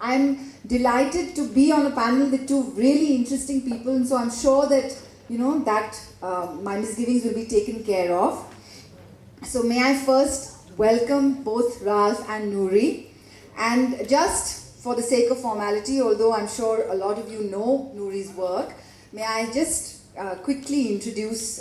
I'm delighted to be on a panel with two really interesting people, and so I'm sure that, that my misgivings will be taken care of. So may I first welcome both Ralph and Nouri, and just for the sake of formality, although I'm sure a lot of you know Nouri's work, may I just quickly introduce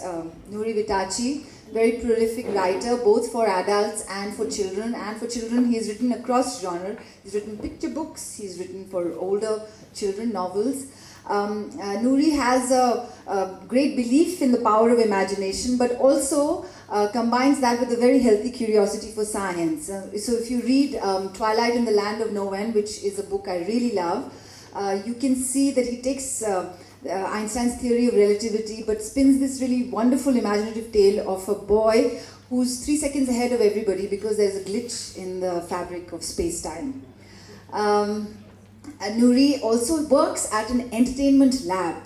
Nouri Vitachi, very prolific writer, both for adults and for children. And for children, he's written across genre. He's written picture books, he's written for older children, novels. Nouri has a great belief in the power of imagination, but also combines that with a very healthy curiosity for science. So if you read Twilight in the Land of No End, which is a book I really love, you can see that he takes Einstein's theory of relativity, but spins this really wonderful imaginative tale of a boy who's 3 seconds ahead of everybody because there's a glitch in the fabric of space-time. Nouri also works at an entertainment lab,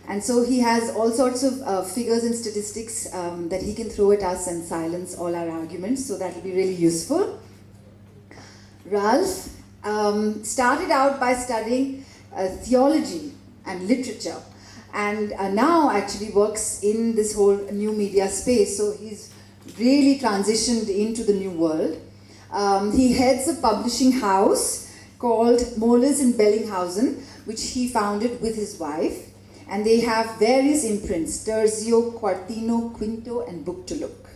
and so he has all sorts of figures and statistics that he can throw at us and silence all our arguments, so that will be really useful. Ralph started out by studying theology and literature, and now actually works in this whole new media space, so he's really transitioned into the new world. He heads a publishing house called Moelis in Bellinghausen, which he founded with his wife, and they have various imprints: Terzio, Quartino, Quinto, and Book to Look.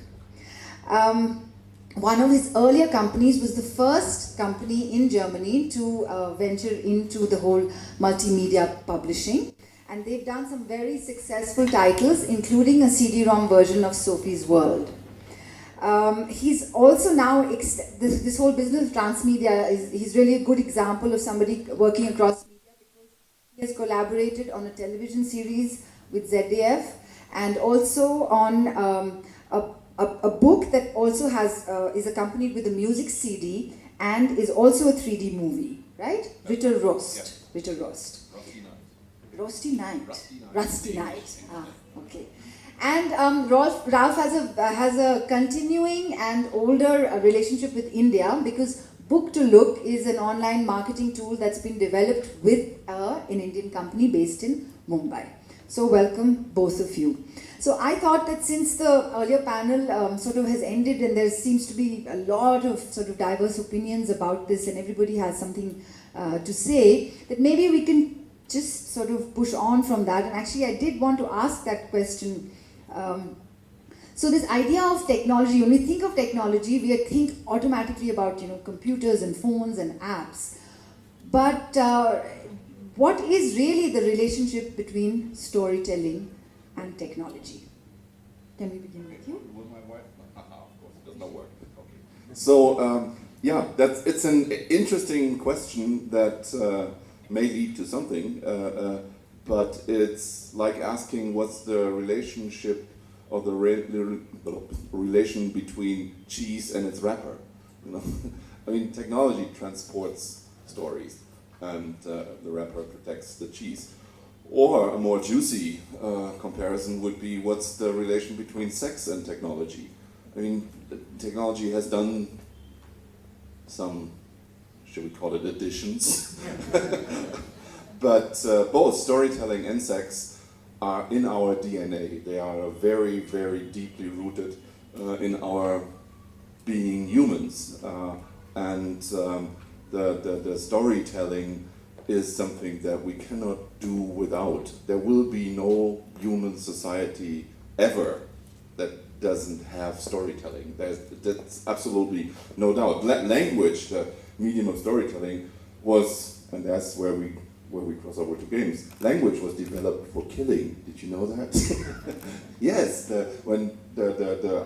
One of his earlier companies was the first company in Germany to venture into the whole multimedia publishing, and they've done some very successful titles, including a CD-ROM version of Sophie's World. He's also now, this whole business of transmedia, he's really a good example of somebody working across media, because he has collaborated on a television series with ZDF, and also on a book that also is accompanied with a music CD and is also a 3D movie, right? Ritter Rost. Yeah. Ritter Rost. Rusty Night. Rusty Night. Okay. And Ralph has a continuing and older relationship with India, because Book to Look is an online marketing tool that's been developed with an Indian company based in Mumbai. So welcome both of you. So I thought that since the earlier panel sort of has ended and there seems to be a lot of sort of diverse opinions about this and everybody has something to say, that maybe we can just sort of push on from that. And actually I did want to ask that question. So this idea of technology, when we think of technology, we think automatically about computers and phones and apps. But what is really the relationship between storytelling and technology? Can we begin with you? Will my wife? Of course, it does not work. Okay. So it's an interesting question that may lead to something, but it's like asking what's the relationship or the relation between cheese and its wrapper. I mean, technology transports stories, and the wrapper protects the cheese. Or a more juicy comparison would be, what's the relation between sex and technology? I mean, technology has done some, should we call it, additions? But both storytelling and sex are in our DNA. They are very, very deeply rooted in our being humans. And the storytelling is something that we cannot do without. There will be no human society ever that doesn't have storytelling. That's absolutely no doubt. Language, the medium of storytelling, was, and that's where we cross over to games. Language was developed for killing. Did you know that? Yes, when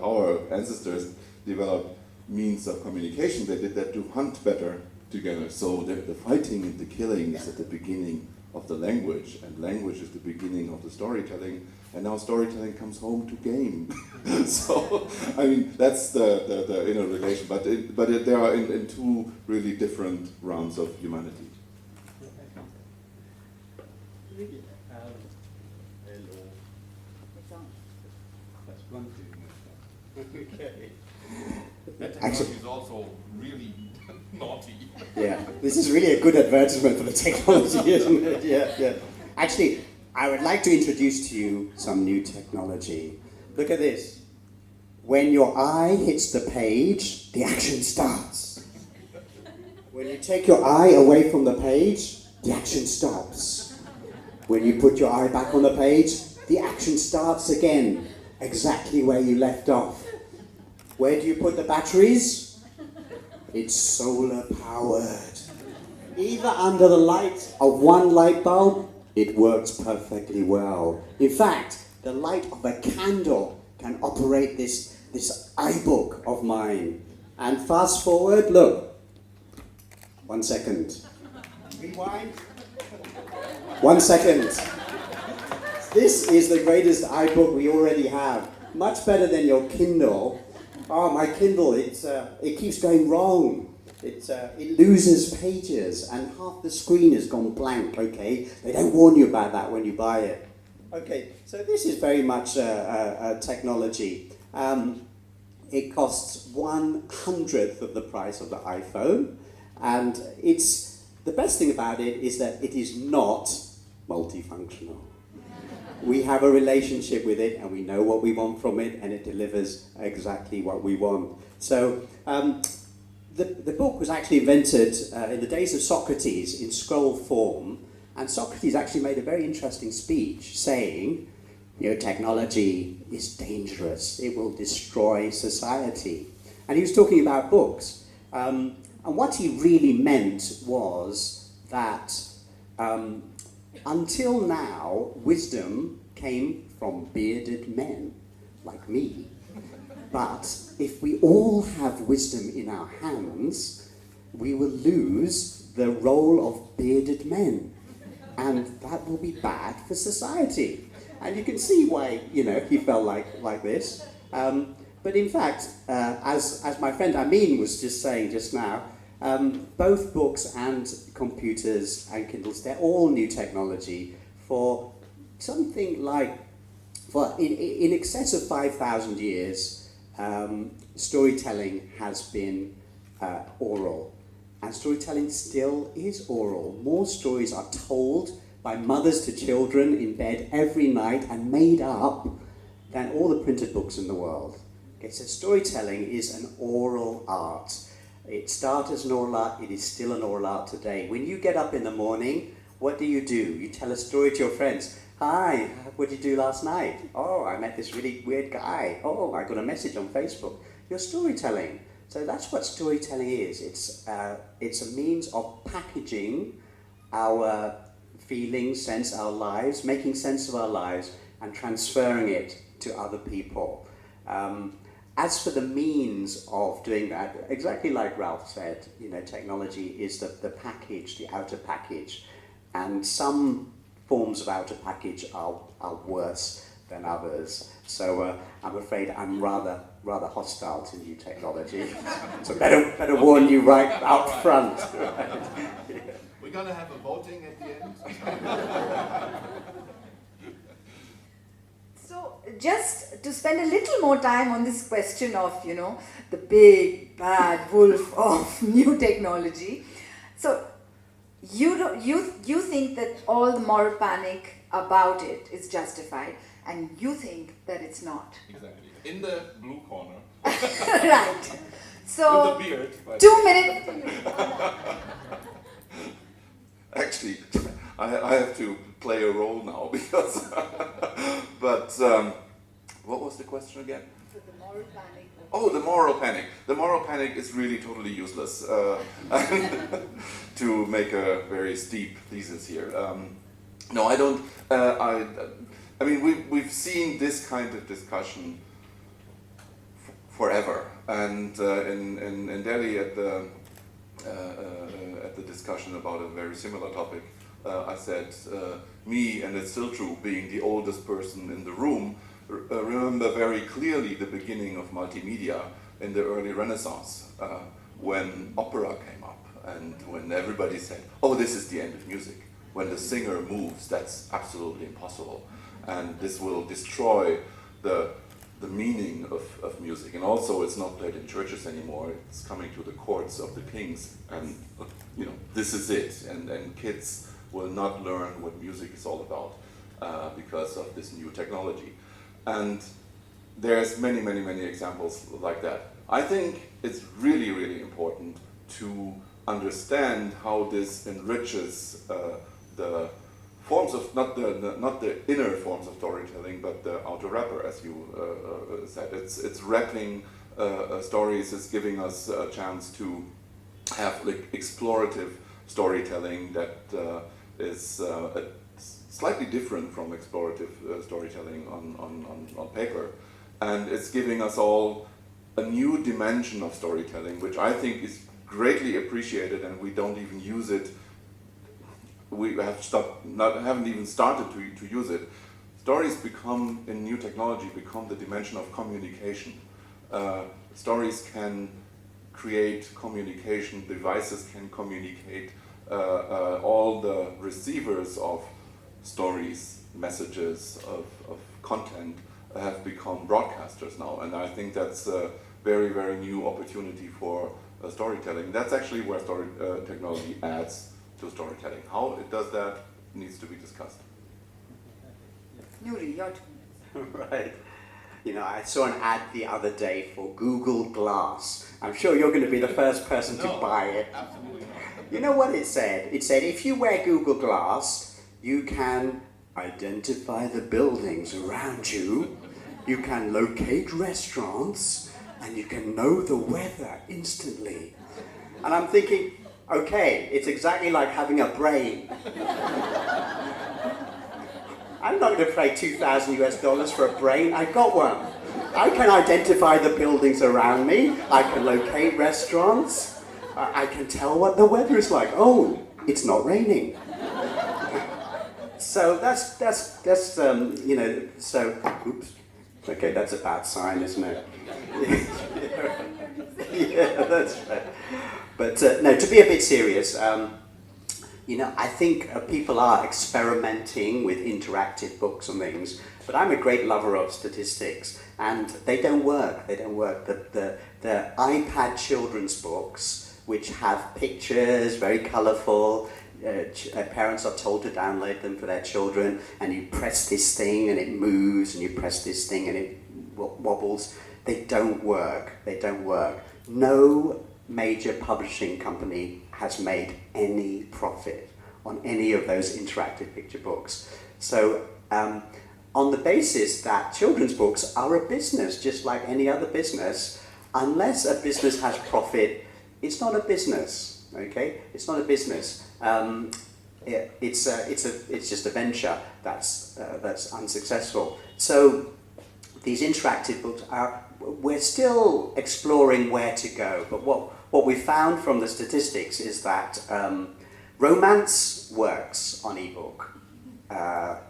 our ancestors developed means of communication, they did that to hunt better together. So the fighting and the killing is at the beginning of the language, and language is the beginning of the storytelling, and now storytelling comes home to game. So, I mean, that's the inner relation, but they are in two really different realms of humanity. Hello. That's one thing. Okay. That technology is also really naughty. Yeah, this is really a good advertisement for the technology, isn't it? Yeah, yeah. Actually, I would like to introduce to you some new technology. Look at this. When your eye hits the page, the action starts. When you take your eye away from the page, the action stops. When you put your eye back on the page, the action starts again, exactly where you left off. Where do you put the batteries? It's solar powered. Either under the light of one light bulb, it works perfectly well. In fact, the light of a candle can operate this iBook of mine. And fast forward, look. 1 second. Rewind. 1 second. This is the greatest iBook we already have. Much better than your Kindle. Oh, my Kindle, it keeps going wrong. It loses pages and half the screen has gone blank, okay? They don't warn you about that when you buy it. Okay, so this is very much technology. It costs 1/100th of the price of the iPhone, and the best thing about it is that it is not multifunctional. We have a relationship with it, and we know what we want from it, and it delivers exactly what we want. So the book was actually invented in the days of Socrates in scroll form, and Socrates actually made a very interesting speech saying, technology is dangerous. It will destroy society. And he was talking about books. And what he really meant was that until now, wisdom came from bearded men like me. But if we all have wisdom in our hands, we will lose the role of bearded men. And that will be bad for society. And you can see why, he felt like this. But in fact, as my friend Amin was just saying just now, both books and computers and Kindles, they're all new technology for something like, in excess of 5,000 years, storytelling has been oral. And storytelling still is oral. More stories are told by mothers to children in bed every night and made up than all the printed books in the world. Okay, so storytelling is an oral art. It started as an oral art, it is still an oral art today. When you get up in the morning, what do? You tell a story to your friends. Hi, what did you do last night? Oh, I met this really weird guy. Oh, I got a message on Facebook. You're storytelling. So that's what storytelling is. It's a means of packaging our feelings, our lives, making sense of our lives, and transferring it to other people. As for the means of doing that, exactly like Ralph said, technology is the package, the outer package, and some forms of outer package are worse than others. So I'm afraid I'm rather hostile to new technology. So better warn you right out front. We're gonna have a voting at the end. So just to spend a little more time on this question of, the big bad wolf of new technology. So you think that all the moral panic about it is justified, and you think that it's not. Exactly. In the blue corner. Right. So with the beard. 2 minutes. Actually, I have to play a role now because. But what was the question again? So the moral panic. Oh, the moral panic. The moral panic is really totally useless. To make a very steep thesis here. No, I don't. I mean, we've seen this kind of discussion forever, and in Delhi at the discussion about a very similar topic, I said, me, and it's still true, being the oldest person in the room, remember very clearly the beginning of multimedia in the early Renaissance, when opera came up, and when everybody said, oh, this is the end of music. When the singer moves, that's absolutely impossible. And this will destroy the the meaning of music. And also it's not played in churches anymore, it's coming to the courts of the kings, and you know, this is it. And kids will not learn what music is all about because of this new technology. And there's many examples like that. I think it's really, really important to understand how this enriches the forms of, not the inner forms of storytelling, but the outer wrapper, as you said. It's wrapping stories, it's giving us a chance to have like explorative storytelling that is slightly different from explorative storytelling on paper. And it's giving us all a new dimension of storytelling, which I think is greatly appreciated, and we don't even use it. We haven't even started to use it. Stories become, in new technology, become the dimension of communication. Stories can create communication, devices can communicate, all the receivers of stories, messages, of content have become broadcasters now, and I think that's a very, very new opportunity for storytelling. That's actually where technology adds to storytelling. How it does that needs to be discussed. Nuri, your turn. Right. You know, I saw an ad the other day for Google Glass. I'm sure you're going to be the first person to buy it. Absolutely not. You know what it said? It said if you wear Google Glass, you can identify the buildings around you, you can locate restaurants, and you can know the weather instantly. And I'm thinking, okay, it's exactly like having a brain. I'm not going to pay $2,000 for a brain. I've got one. I can identify the buildings around me. I can locate restaurants. I can tell what the weather is like. Oh, it's not raining. So that's you know, so, oops. Okay, that's a bad sign, isn't it? Yeah, that's right. But no, to be a bit serious, you know, I think people are experimenting with interactive books and things, but I'm a great lover of statistics, and they don't work. They don't work. The iPad children's books, which have pictures, very colourful, parents are told to download them for their children, and you press this thing and it moves, and you press this thing and it wobbles. They don't work. They don't work. No major publishing company has made any profit on any of those interactive picture books. So on the basis that children's books are a business, just like any other business, unless a business has profit, it's not a business, okay? It's not a business. It's just a venture that's unsuccessful. So these interactive books we're still exploring where to go, but what we found from the statistics is that romance works on ebook,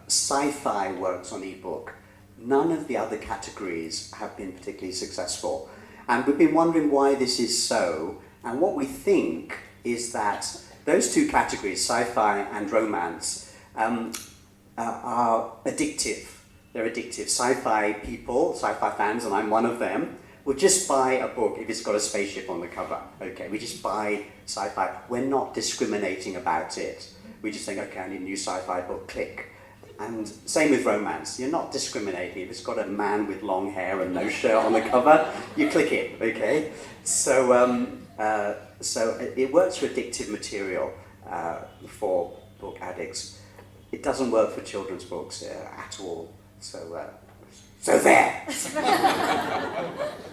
sci-fi works on ebook. None of the other categories have been particularly successful, and we've been wondering why this is so. And what we think is that those two categories, sci-fi and romance, are addictive. They're addictive. Sci-fi people, sci-fi fans, and I'm one of them, will just buy a book if it's got a spaceship on the cover. Okay, we just buy sci-fi. We're not discriminating about it. We just think, okay, I need a new sci-fi book, click. And same with romance. You're not discriminating. If it's got a man with long hair and no shirt on the cover, you click it, okay? So, so it works for addictive material for book addicts. It doesn't work for children's books at all. So there.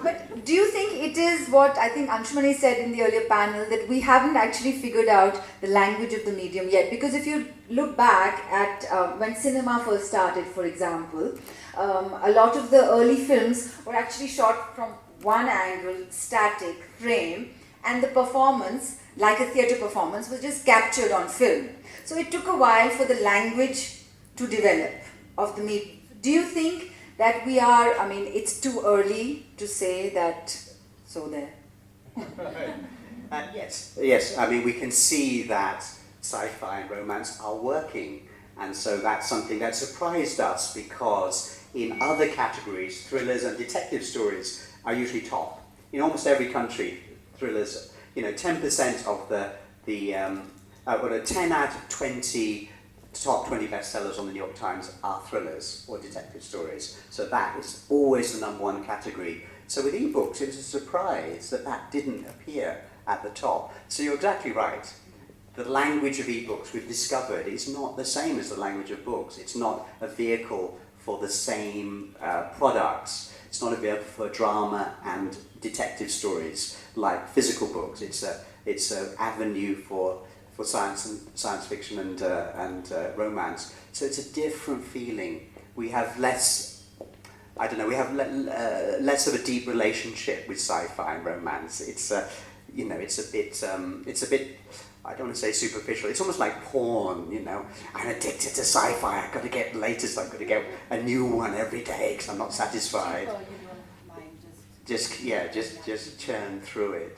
But do you think it is what I think Anshumani said in the earlier panel, that we haven't actually figured out the language of the medium yet? Because if you look back at when cinema first started, for example, a lot of the early films were actually shot from one angle, static frame, and the performance, like a theatre performance, was just captured on film. So it took a while for the language to develop of the medium. Do you think that we are, I mean, it's too early to say that, so there? Yes, I mean, we can see that sci-fi and romance are working. And so that's something that surprised us, because in other categories, thrillers and detective stories are usually top. In almost every country, thrillers, 10% of the 10 out of 20 top 20 bestsellers on the New York Times are thrillers or detective stories. So that is always the number one category. So with ebooks, it was a surprise that that didn't appear at the top. So you're exactly right. The language of ebooks we've discovered is not the same as the language of books. It's not a vehicle for the same products. It's not a vehicle for drama and detective stories like physical books. It's an avenue for science fiction and romance. So it's a different feeling. We have less, less of a deep relationship with sci-fi and romance. It's a bit, I don't want to say superficial. It's almost like porn, I'm addicted to sci-fi. I've got to get the latest. I've got to get a new one every day because I'm not satisfied. Just churn through it,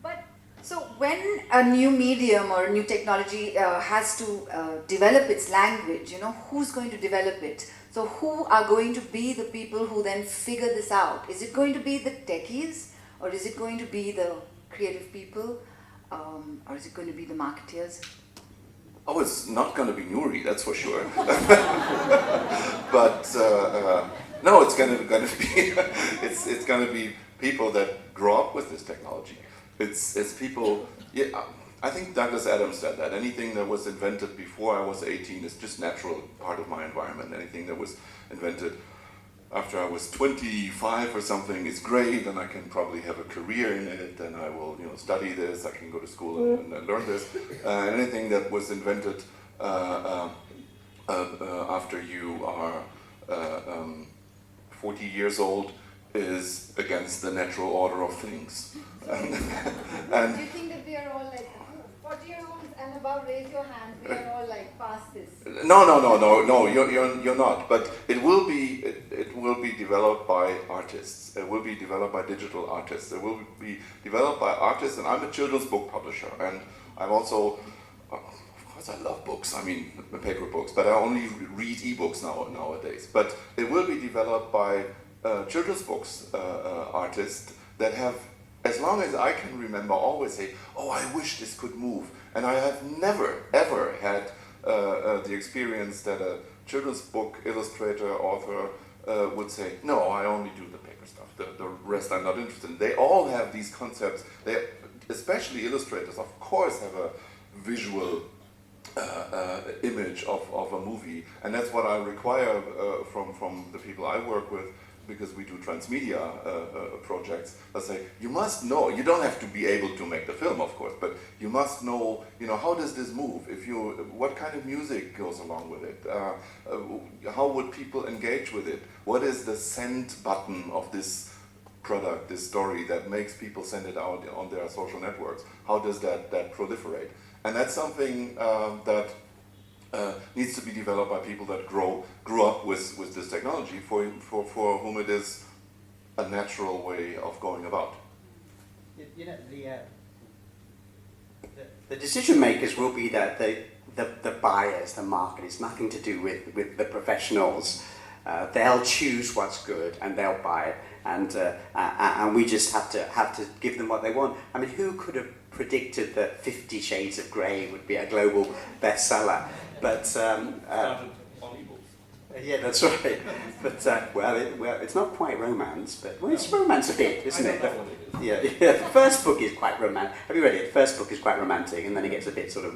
But so when a new medium or a new technology has to develop its language, who's going to develop it? So who are going to be the people who then figure this out? Is it going to be the techies, or is it going to be the creative people, or is it going to be the marketeers? Oh, it's not going to be Nuri, that's for sure. But no, it's going to be it's going to be people that grow up with this technology. It's people. Yeah, I think Douglas Adams said that anything that was invented before I was 18 is just natural part of my environment. Anything that was invented after I was 25 or something is great, and I can probably have a career in it, and I will study this. I can go to school and learn this. Anything that was invented after you are 40 years old is against the natural order of things. Do you think that we are all like 40-year-olds and above? Raise your hand. We are all like past this. No. You're not. But it will be developed by artists. It will be developed by digital artists. It will be developed by artists. And I'm a children's book publisher, and I'm also, of course, I love books. I mean, paper books. But I only read ebooks nowadays. But it will be developed by children's books artists that have, as long as I can remember, always say, "Oh, I wish this could move." And I have never, ever had the experience that a children's book illustrator, author would say, "No, I only do the paper stuff. The rest I'm not interested in." They all have these concepts. They, especially illustrators, of course, have a visual image of a movie. And that's what I require from the people I work with, because we do transmedia projects. I say, you must know, you don't have to be able to make the film, of course, but you must know, how does this move? What kind of music goes along with it? How would people engage with it? What is the send button of this product, this story, that makes people send it out on their social networks? How does that proliferate? And that's something that needs to be developed by people that grew up with this technology, for whom it is a natural way of going about. The decision makers will be the buyers, the market. It's nothing to do with the professionals. They'll choose what's good and they'll buy it, and we just have to give them what they want. I mean, who could have predicted that 50 Shades of Grey would be a global bestseller? But Started on ebooks. yeah, that's right. But it's not quite romance, but it's romance a bit, isn't it? Yeah. The first book is quite romantic. Have you read it? The first book is quite romantic, and then it gets a bit sort of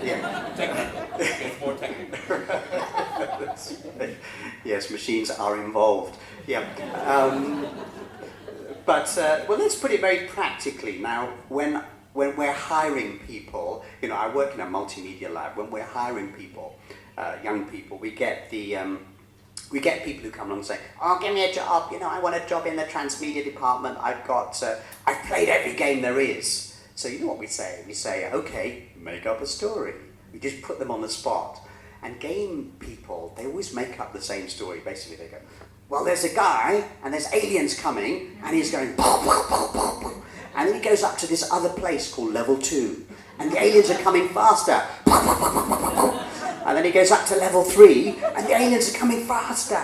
yeah. Technical. It's more technical. Yes, machines are involved. Yeah. But let's put it very practically now. When we're hiring people, I work in a multimedia lab. When we're hiring people, young people, we get people who come along and say, "Oh, give me a job. I want a job in the transmedia department. I've played every game there is." So you know what we say? We say, "Okay, make up a story." We just put them on the spot. And game people, they always make up the same story. Basically, they go, "Well, there's a guy, and there's aliens coming, and he's going, pop, pop, pop, pop, pop. And then he goes up to this other place called level 2, and the aliens are coming faster. Pop, pop, pop, pop, pop, pop. And then he goes up to level 3, and the aliens are coming faster.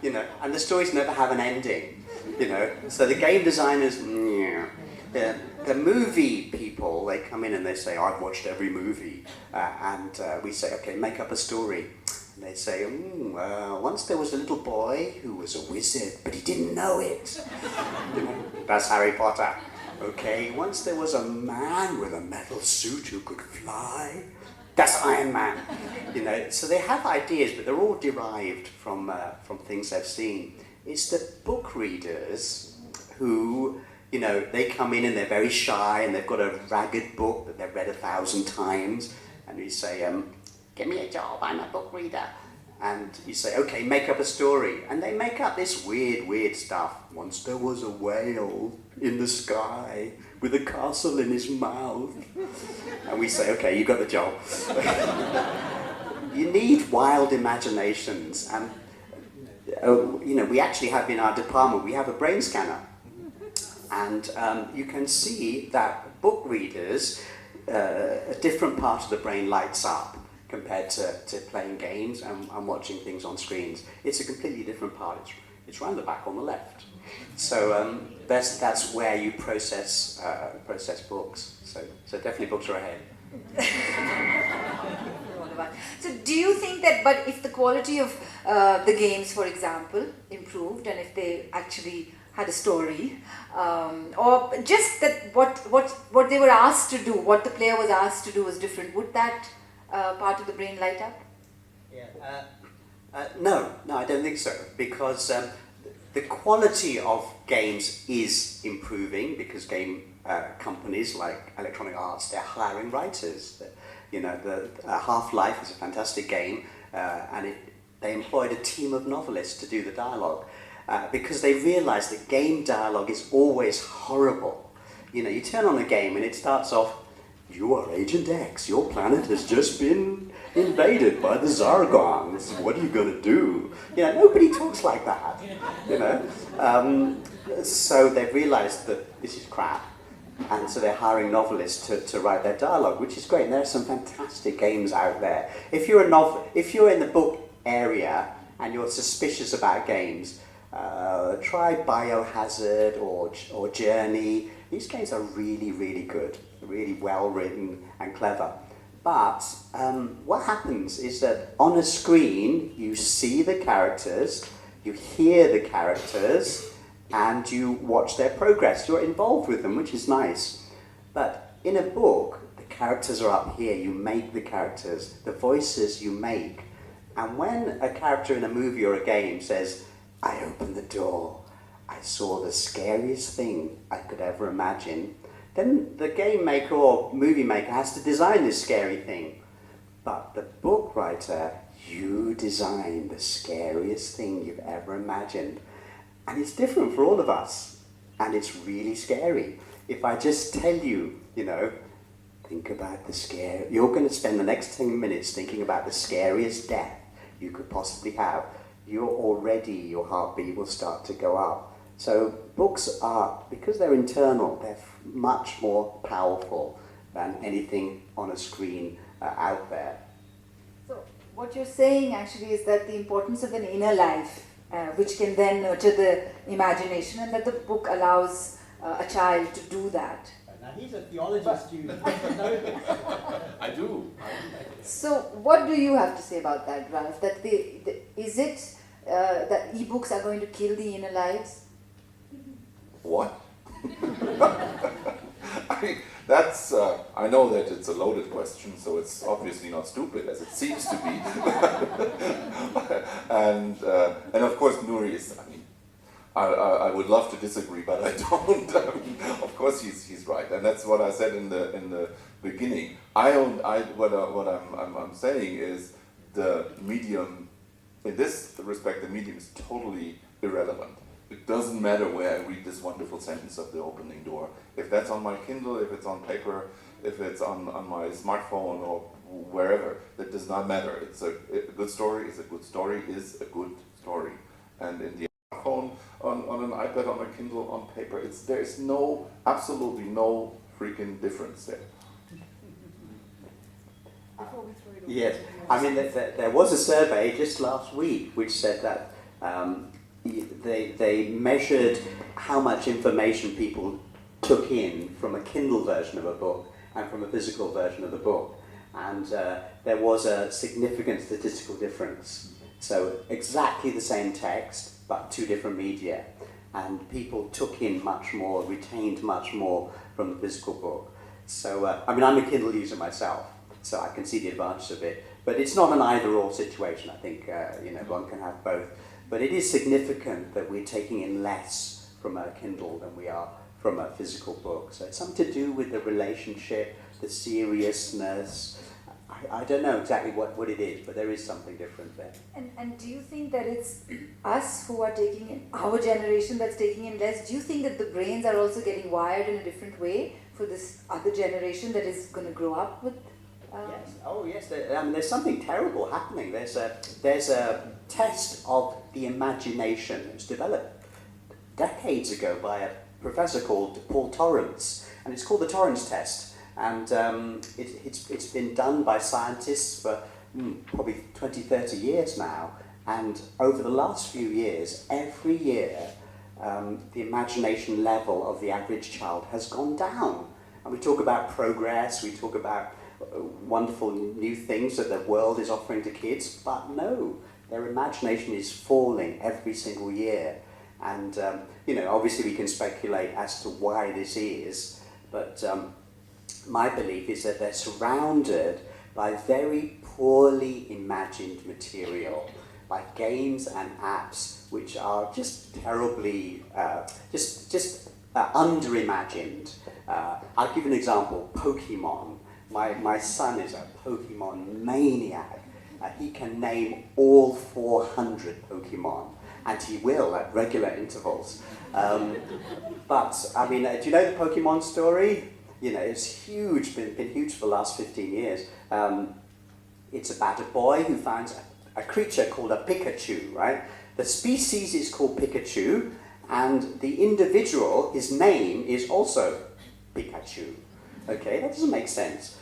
You know, and the stories never have an ending. You know, so the game designers, the movie people, they come in and they say, I've watched every movie. And we say, okay, make up a story. And they say, once there was a little boy who was a wizard, but he didn't know it. You know, that's Harry Potter. Okay, once there was a man with a metal suit who could fly. That's Iron Man. You know, so they have ideas, but they're all derived from things they've seen. It's the book readers who, you know, they come in and they're very shy and they've got a ragged book that they've read 1,000 times, and you say, give me a job, I'm a book reader. And you say, okay, make up a story. And they make up this weird stuff. Once there was a whale in the sky with a castle in his mouth. And we say, okay, you got the job. You need wild imaginations. And, you know, we actually have in our department, we have a brain scanner. And you can see that book readers, a different part of the brain lights up compared to playing games and watching things on screens. It's a completely different part. It's round the back on the left. So that's where you process books. So definitely books are ahead. So do you think that, but if the quality of the games, for example, improved, and if they actually had a story, or just that what they were asked to do, what the player was asked to do was different, would that part of the brain light up? Yeah. No, I don't think so, because the quality of games is improving because game companies like Electronic Arts, they're hiring writers. You know, the Half-Life is a fantastic game, and they employed a team of novelists to do the dialogue because they realized that game dialogue is always horrible. You know, you turn on a game and it starts off, you are Agent X, your planet has just been invaded by the Zargons, what are you going to do? You know, nobody talks like that, you know. So they've realized that this is crap, and so they're hiring novelists to write their dialogue, which is great. And there are some fantastic games out there. If you're in the book area and you're suspicious about games, try Biohazard or Journey. These games are really, really good, really well written and clever. But what happens is that on a screen, you see the characters, you hear the characters, and you watch their progress. You're involved with them, which is nice. But in a book, the characters are up here. You make the characters, the voices you make. And when a character in a movie or a game says, I opened the door, I saw the scariest thing I could ever imagine, then the game maker or movie maker has to design this scary thing. But the book writer, you design the scariest thing you've ever imagined. And it's different for all of us. And it's really scary. If I just tell you, you know, think about the scare, you're going to spend the next 10 minutes thinking about the scariest death you could possibly have. Your heartbeat will start to go up. So books are, because they're internal, they're much more powerful than anything on a screen out there. So what you're saying actually is that the importance of an inner life, which can then nurture the imagination, and that the book allows a child to do that. Now he's a theology student. I do. So what do you have to say about that, Ralph? That is it that ebooks are going to kill the inner lives? What? I know that it's a loaded question, so it's obviously not stupid as it seems to be. and of course, Nuri is. I mean, I would love to disagree, but I don't. Of course, he's right, and that's what I said in the beginning. What I'm saying is the medium. In this respect, the medium is totally irrelevant. It doesn't matter where I read this wonderful sentence of the opening door. If that's on my Kindle, if it's on paper, if it's on my smartphone or wherever, that does not matter. It's a good story is a good story is a good story. And in the smartphone, on an iPad, on a Kindle, on paper, there is absolutely no freaking difference there. Before we Yes, I mean, there was a survey just last week which said that they measured how much information people took in from a Kindle version of a book and from a physical version of the book. And there was a significant statistical difference. So exactly the same text, but two different media. And people took in much more, retained much more from the physical book. So, I mean, I'm a Kindle user myself, so I can see the advantage of it. But it's not an either-or situation. I think, one can have both. But it is significant that we're taking in less from a Kindle than we are from a physical book. So it's something to do with the relationship, the seriousness. I don't know exactly what it is, but there is something different there. And do you think that it's us who are taking in, our generation that's taking in less? Do you think that the brains are also getting wired in a different way for this other generation that is going to grow up with? Yes. Oh, yes. There's something terrible happening. There's a test of the imagination. It was developed decades ago by a professor called Paul Torrents, and it's called the Torrents test. And it's been done by scientists for probably 20, 30 years now. And over the last few years, every year, the imagination level of the average child has gone down. And we talk about progress, we talk about wonderful new things that the world is offering to kids, but no, their imagination is falling every single year. And, obviously we can speculate as to why this is, but my belief is that they're surrounded by very poorly imagined material, by games and apps which are just terribly, under-imagined. I'll give an example, Pokemon. My son is a Pokemon maniac. He can name all 400 Pokemon, and he will at regular intervals. But, I mean, do you know the Pokemon story? It's huge, been huge for the last 15 years. It's about a boy who finds a creature called a Pikachu, right? The species is called Pikachu, and the individual, his name is also Pikachu. Okay, that doesn't make sense.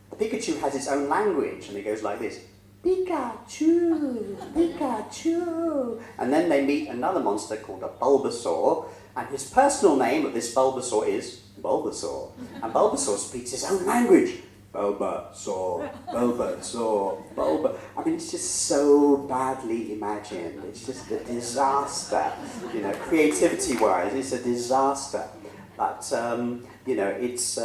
The Pikachu has its own language, and it goes like this. Pikachu, Pikachu. And then they meet another monster called a Bulbasaur, and his personal name of this Bulbasaur is Bulbasaur. And Bulbasaur speaks his own language. Bulbasaur, Bulbasaur, Bulba. I mean, it's just so badly imagined. It's just a disaster. Creativity-wise, it's a disaster. But, it's...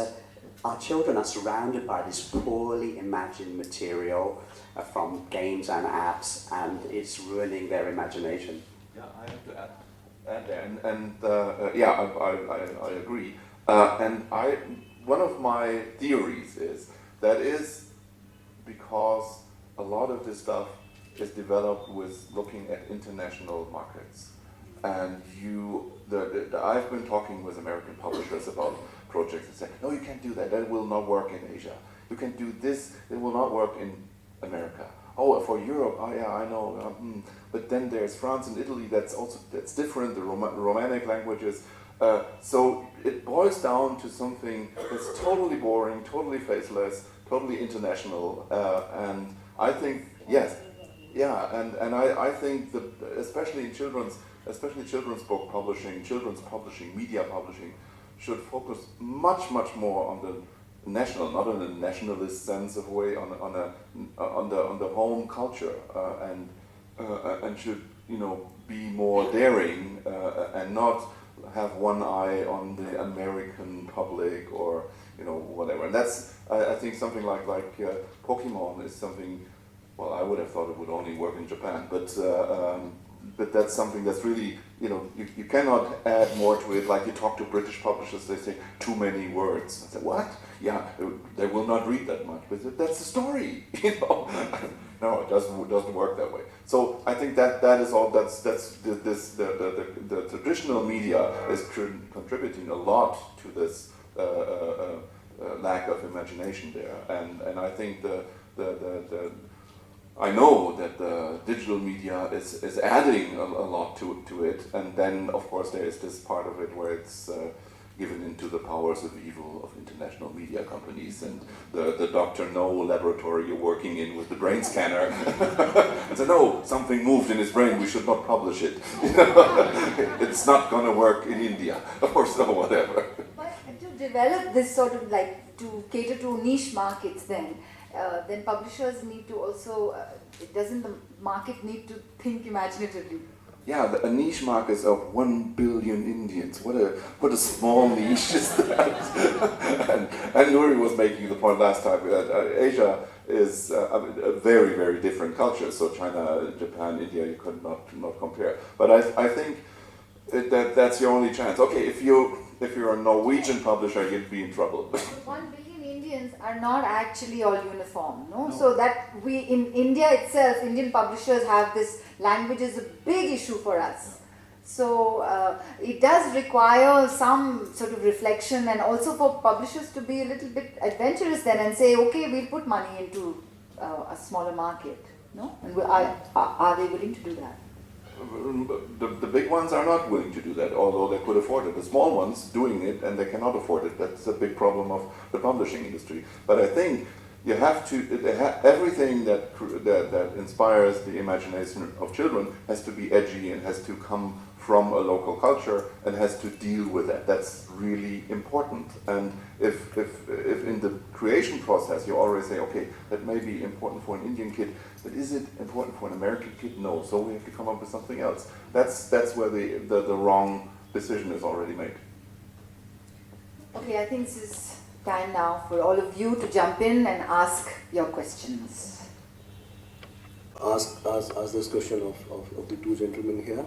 our children are surrounded by this poorly imagined material from games and apps, and it's ruining their imagination. Yeah, I have to add there, I agree. One of my theories is that is because a lot of this stuff is developed with looking at international markets, and I've been talking with American publishers about projects and say, no, you can't do that. That will not work in Asia. You can do this. It will not work in America. Oh, for Europe, oh yeah, I know. But then there's France and Italy. That's different. The Romanic languages. So it boils down to something that's totally boring, totally faceless, totally international. And I think yes, yeah. And I think that especially in children's book publishing, children's publishing, media publishing, should focus much more on the national, not in a nationalist sense of way, on the home culture, and should be more daring and not have one eye on the American public or whatever. And that's I think something like Pokemon is something. Well, I would have thought it would only work in Japan, but that's something that's really, you cannot add more to it. Like you talk to British publishers, they say too many words. I say, what? Yeah, they will not read that much, but that's the story, No, it doesn't work that way. So I think that is all. The traditional media is contributing a lot to this lack of imagination there, and I think I know that the digital media is adding a lot to it, and then of course there is this part of it where it's given into the powers of evil of international media companies and the Dr. No laboratory you're working in with the brain scanner. And say, no, something moved in his brain, we should not publish it. It's not going to work in India, or so, whatever. But to develop this sort of like, to cater to niche markets then publishers need to also, doesn't the market need to think imaginatively? Yeah, a niche market is of 1 billion Indians. What a small niche is that? and Nuri was making the point last time that Asia is a very, very different culture. So China, Japan, India, you could not compare. But I think that's your only chance. Okay, if you're a Norwegian publisher, you'd be in trouble. 1 billion Indians are not actually all uniform, no? So that we, in India itself, Indian publishers have this language is a big issue for us. So it does require some sort of reflection, and also for publishers to be a little bit adventurous then and say, okay, we'll put money into a smaller market, no? And are they willing to do that? The big ones are not willing to do that, although they could afford it. The small ones doing it and they cannot afford it. That's a big problem of the publishing industry. But I think you have to, everything that inspires the imagination of children has to be edgy and has to come from a local culture and has to deal with that. That's really important. And if in the creation process you already say, okay, that may be important for an Indian kid, but is it important for an American kid? No. So we have to come up with something else. That's where the wrong decision is already made. Okay, I think this is time now for all of you to jump in and ask your questions. Ask this question of the two gentlemen here.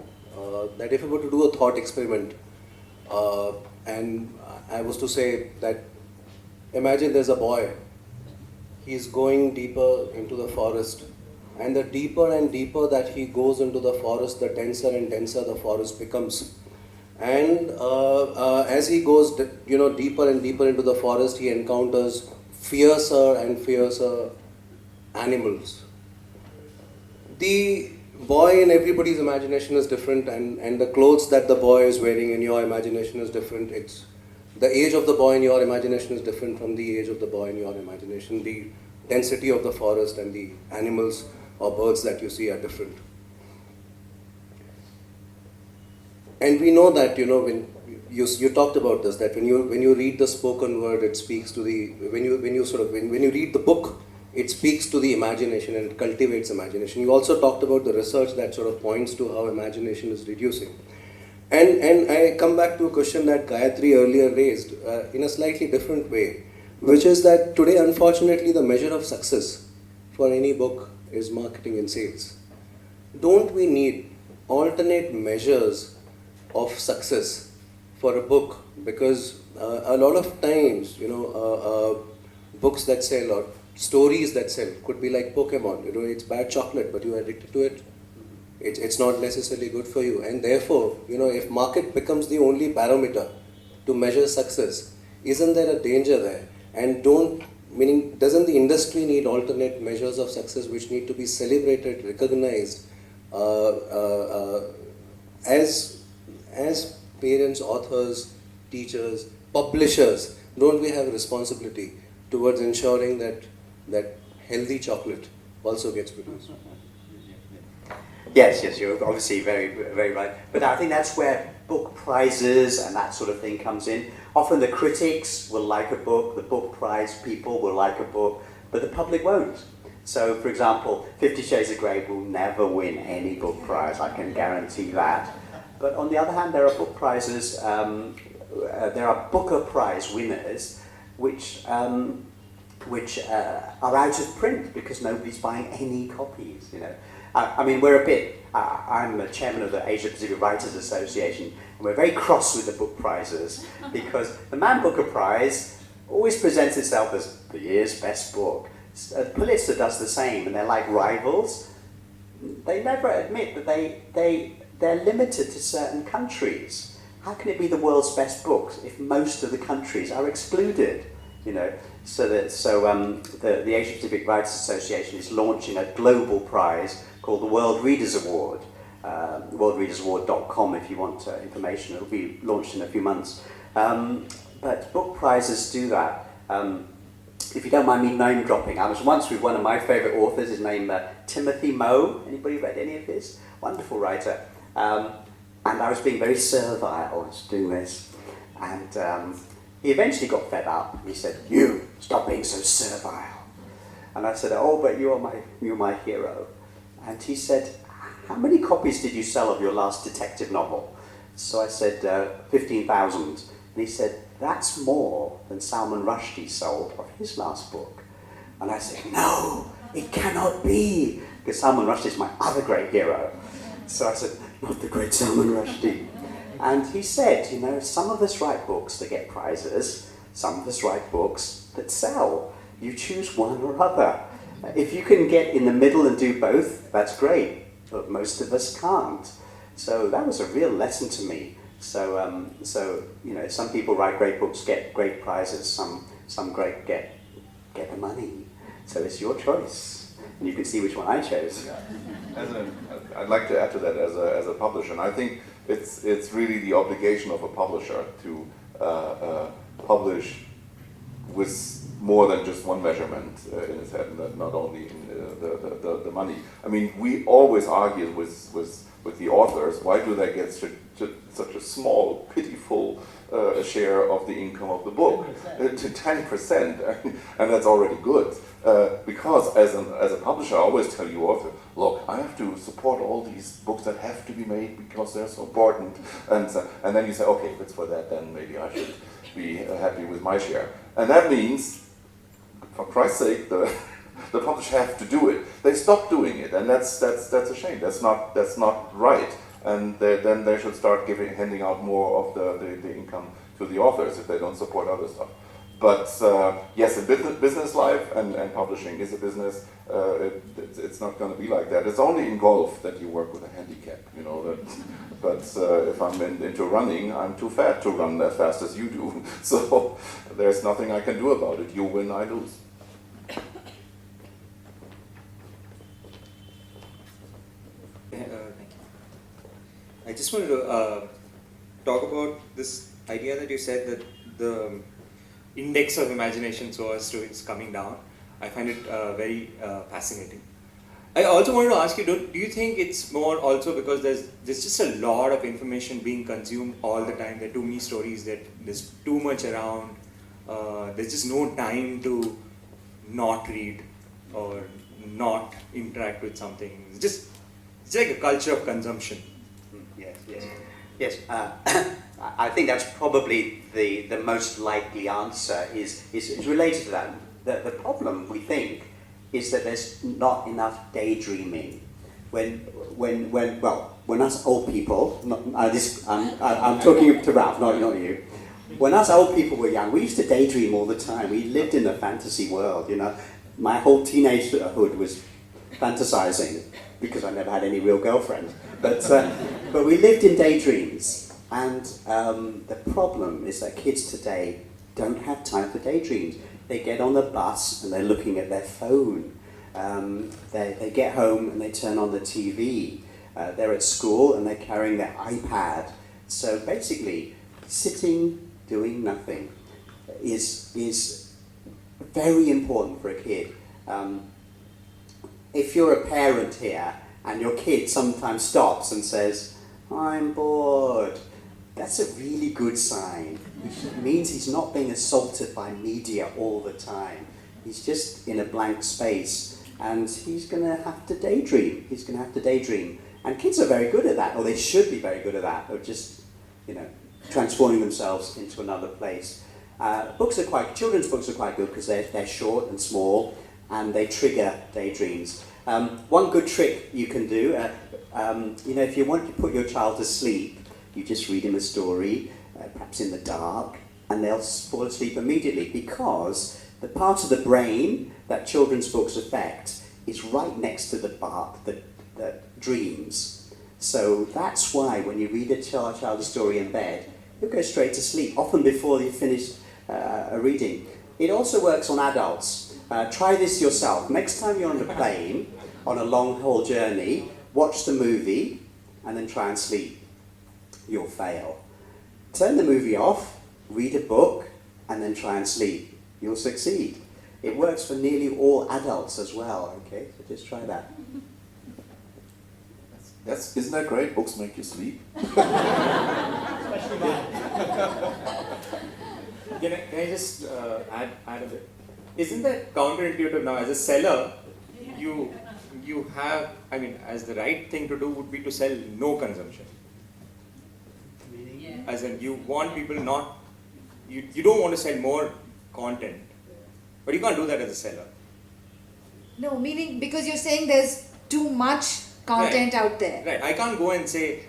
That if I were to do a thought experiment, and I was to say that, imagine there's a boy, he's going deeper into the forest, and the deeper and deeper that he goes into the forest, the denser and denser the forest becomes. And as he goes deeper and deeper into the forest, he encounters fiercer and fiercer animals. The boy in everybody's imagination is different, and the clothes that the boy is wearing in your imagination is different. It's the age of the boy in your imagination is different from the age of the boy in your imagination. The density of the forest and the animals or birds that you see are different. And we know that, when you talked about this, that when you read the spoken word, it speaks to the, when you read the book, it speaks to the imagination and it cultivates imagination. You also talked about the research that sort of points to how imagination is reducing. And I come back to a question that Gayatri earlier raised in a slightly different way, which is that today, unfortunately, the measure of success for any book is marketing and sales. Don't we need alternate measures of success for a book? Because a lot of times, books that sell or stories that sell could be like Pokemon. It's bad chocolate, but you're addicted to it. It's not necessarily good for you. And therefore, if market becomes the only parameter to measure success, isn't there a danger there? And doesn't the industry need alternate measures of success which need to be celebrated, recognized as parents, authors, teachers, publishers? Don't we have a responsibility towards ensuring that healthy chocolate also gets produced? Yes, you're obviously very, very right. But I think that's where book prizes and that sort of thing comes in. Often the critics will like a book, the book prize people will like a book, but the public won't. So, for example, 50 Shades of Grey will never win any book prize, I can guarantee that. But on the other hand, there are book prizes, there are Booker Prize winners, which are out of print because nobody's buying any copies, I mean, we're a bit, I'm the chairman of the Asia Pacific Writers Association, and we're very cross with the book prizes because the Man Booker Prize always presents itself as the year's best book. Pulitzer does the same, and they're like rivals. They never admit that they're limited to certain countries. How can it be the world's best book if most of the countries are excluded? So the Asia Pacific Writers Association is launching a global prize called the World Readers Award, worldreadersaward.com if you want information. It'll be launched in a few months. But book prizes do that. If you don't mind me name dropping, I was once with one of my favourite authors. His name Timothy Moe. Anybody read any of his? Wonderful writer. And I was being very servile. I was doing this, and he eventually got fed up. He said, "You stop being so servile." And I said, "Oh, but you're my hero." And he said, "How many copies did you sell of your last detective novel?" So I said, 15,000. And he said, "That's more than Salman Rushdie sold of his last book." And I said, "No, it cannot be," because Salman Rushdie is my other great hero. So I said, "Not the great Salman Rushdie." And he said, you know, some of us write books that get prizes, some of us write books that sell. You choose one or other. If you can get in the middle and do both, that's great, but most of us can't. So that was a real lesson to me. So you know, some people write great books, get great prizes, some great get the money. So it's your choice, and you can see which one I chose. I'd like to add to that as a publisher, and I think it's really the obligation of a publisher to publish with more than just one measurement in his head, and not only in the money. I mean, we always argue with the authors, why do they get such a small, pitiful share of the income of the book? To 10%, and that's already good. Because as a publisher, I always tell you, author, look, I have to support all these books that have to be made because they're so important. And then you say, okay, if it's for that, then maybe I should be happy with my share. And that means, for Christ's sake, the publishers have to do it. They stop doing it, and that's a shame. That's not right. And then they should start handing out more of the income to the authors if they don't support other stuff. But yes, in business life, and publishing is a business, it's not going to be like that. It's only in golf that you work with a handicap, you know. But if I'm into running, I'm too fat to run as fast as you do. So there's nothing I can do about it. You win, I lose. Thank you. I just wanted to talk about this idea that you said that the index of imagination so as to is coming down. I find it very fascinating. I also wanted to ask you, do you think it's more also because there's just a lot of information being consumed all the time, there are too many stories, that there's too much around, there's just no time to not read or not interact with something. It's like a culture of consumption. Yes. I think that's probably the most likely answer is related to that. The problem, we think, is that there's not enough daydreaming. When us old people, I'm talking to Ralph, not you. When us old people were young, we used to daydream all the time. We lived in a fantasy world, you know. My whole teenagehood was fantasizing because I never had any real girlfriend. But we lived in daydreams. And the problem is that kids today don't have time for daydreams. They get on the bus and they're looking at their phone. They get home and they turn on the TV. They're at school and they're carrying their iPad. So basically, sitting, doing nothing is very important for a kid. If you're a parent here and your kid sometimes stops and says, "I'm bored," that's a really good sign. It means he's not being assaulted by media all the time. He's just in a blank space, and he's going to have to daydream. And kids are very good at that, or they should be very good at that, of just, you know, transforming themselves into another place. Children's books are quite good because they're short and small, and they trigger daydreams. One good trick you can do, if you want to put your child to sleep, you just read him a story, perhaps in the dark, and they'll fall asleep immediately, because the part of the brain that children's books affect is right next to the part that dreams. So that's why when you read a child a story in bed, you'll go straight to sleep, often before you finish a reading. It also works on adults. Try this yourself. Next time you're on a plane, on a long-haul journey, watch the movie, and then try and sleep, you'll fail. Turn the movie off, read a book, and then try and sleep. You'll succeed. It works for nearly all adults as well, okay? So just try that. Isn't that great? Books make you sleep. Can I just add a bit? Isn't that counterintuitive now? As a seller, you have, I mean, as the right thing to do would be to sell no consumption. As in, you want people not, you don't want to sell more content, but you can't do that as a seller. No, meaning because you're saying there's too much content out there. Right. I can't go and say,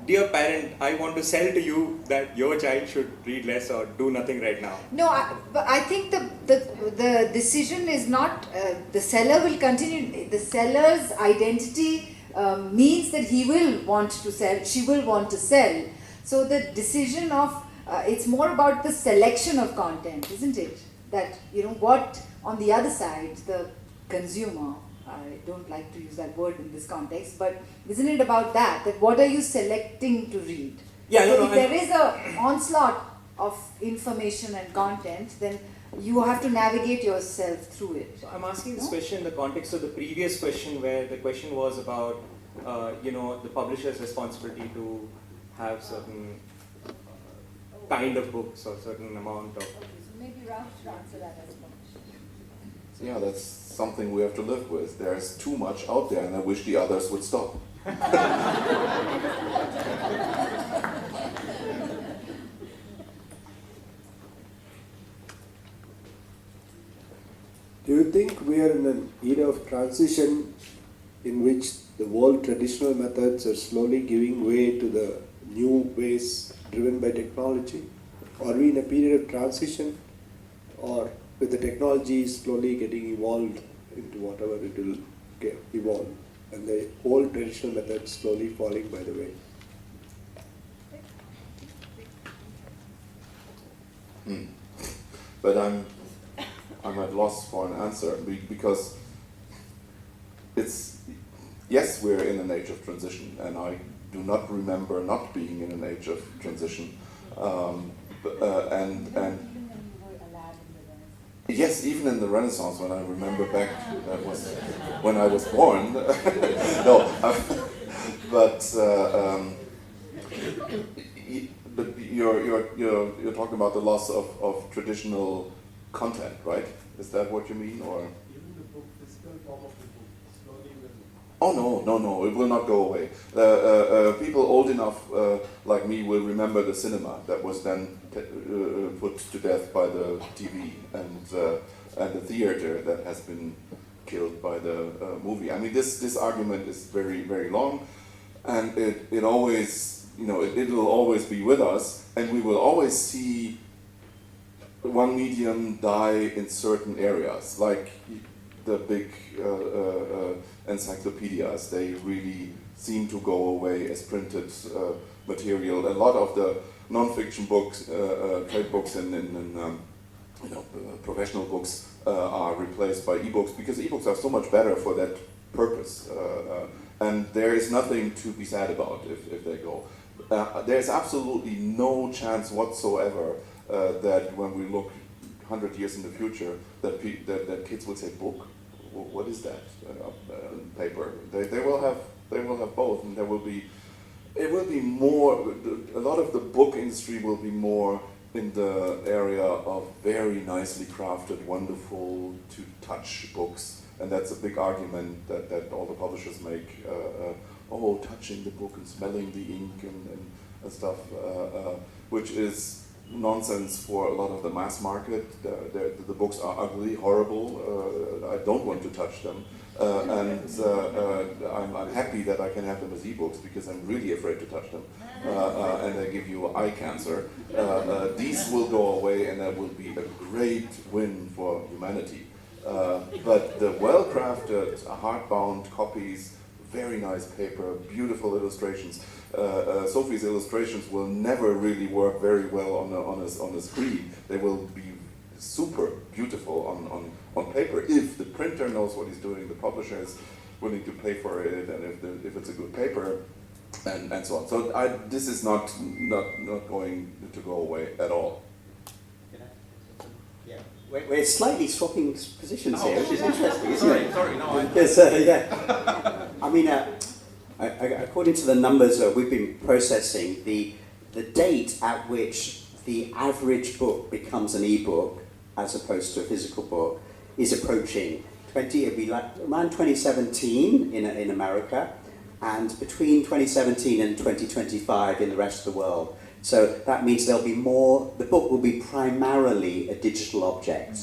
dear parent, I want to sell to you that your child should read less or do nothing right now. No, but I think the decision is not, the seller will continue, the seller's identity means that he will want to sell, she will want to sell. So the decision of, it's more about the selection of content, isn't it? That, you know, what on the other side, the consumer, I don't like to use that word in this context, but isn't it about that what are you selecting to read? Yeah, So no, if there is a onslaught of information and content, then you have to navigate yourself through it. So I'm asking this question in the context of the previous question, where the question was about, the publisher's responsibility to have certain kind of books or certain amount of. Okay, so maybe Ralph should answer that as well. Yeah, that's something we have to live with. There's too much out there, and I wish the others would stop. Do you think we are in an era of transition in which the old traditional methods are slowly giving way to the new ways driven by technology? Are we in a period of transition, or with the technology slowly getting evolved into whatever it will get evolved, and the old traditional methods slowly falling by the way? But I'm at loss for an answer because yes, we're in an age of transition, and I do not remember not being in an age of transition, and yes, even in the Renaissance, when I remember back, that was when I was born. No, but you're talking about the loss of traditional content, right? Is that what you mean, or? Even the book, physical form of the book, slowly will. Oh no! It will not go away. People old enough like me will remember the cinema that was then put to death by the TV, and the theater that has been killed by the movie. I mean, this argument is very, very long, and it always, it'll always be with us, and we will always see one medium die in certain areas, like the big encyclopedias. They really seem to go away as printed material. A lot of the non-fiction books, trade books, and professional books are replaced by ebooks, because ebooks are so much better for that purpose. And there is nothing to be sad about if they go. There's absolutely no chance whatsoever that when we look 100 years in the future, that kids will say, book? What is that? Paper. They will have both, and it will be more. A lot of the book industry will be more in the area of very nicely crafted, wonderful to touch books, and that's a big argument that all the publishers make. Touching the book and smelling the ink and stuff, which is nonsense for a lot of the mass market. The books are ugly, horrible. I don't want to touch them, and I'm happy that I can have them as ebooks, because I'm really afraid to touch them, and they give you eye cancer. These will go away, and that will be a great win for humanity. But the well-crafted, hardbound copies, very nice paper, beautiful illustrations. Sophie's illustrations will never really work very well on a screen. They will be super beautiful on paper if the printer knows what he's doing, the publisher is willing to pay for it, and if it's a good paper, and so on. So this is not going to go away at all. Yeah. We're slightly swapping positions here, which is interesting, isn't Sorry, it? sorry, no. Yes, yeah. I mean, according to the numbers we've been processing, the date at which the average book becomes an ebook as opposed to a physical book is approaching. It'll be like around 2017 in America, and between 2017 and 2025 in the rest of the world. So that means there'll be more. The book will be primarily a digital object.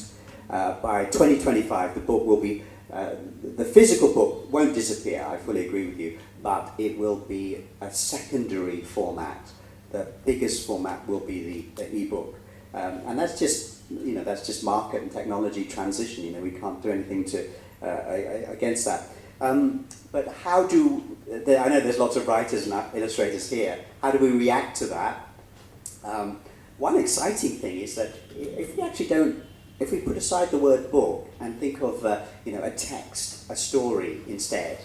By 2025, the book will be. The physical book won't disappear. I fully agree with you, but it will be a secondary format. The biggest format will be the ebook, and that's just market and technology transition. We can't do anything to against that. But how do I know there's lots of writers and illustrators here? How do we react to that? One exciting thing is that if we put aside the word book and think of a text, a story instead,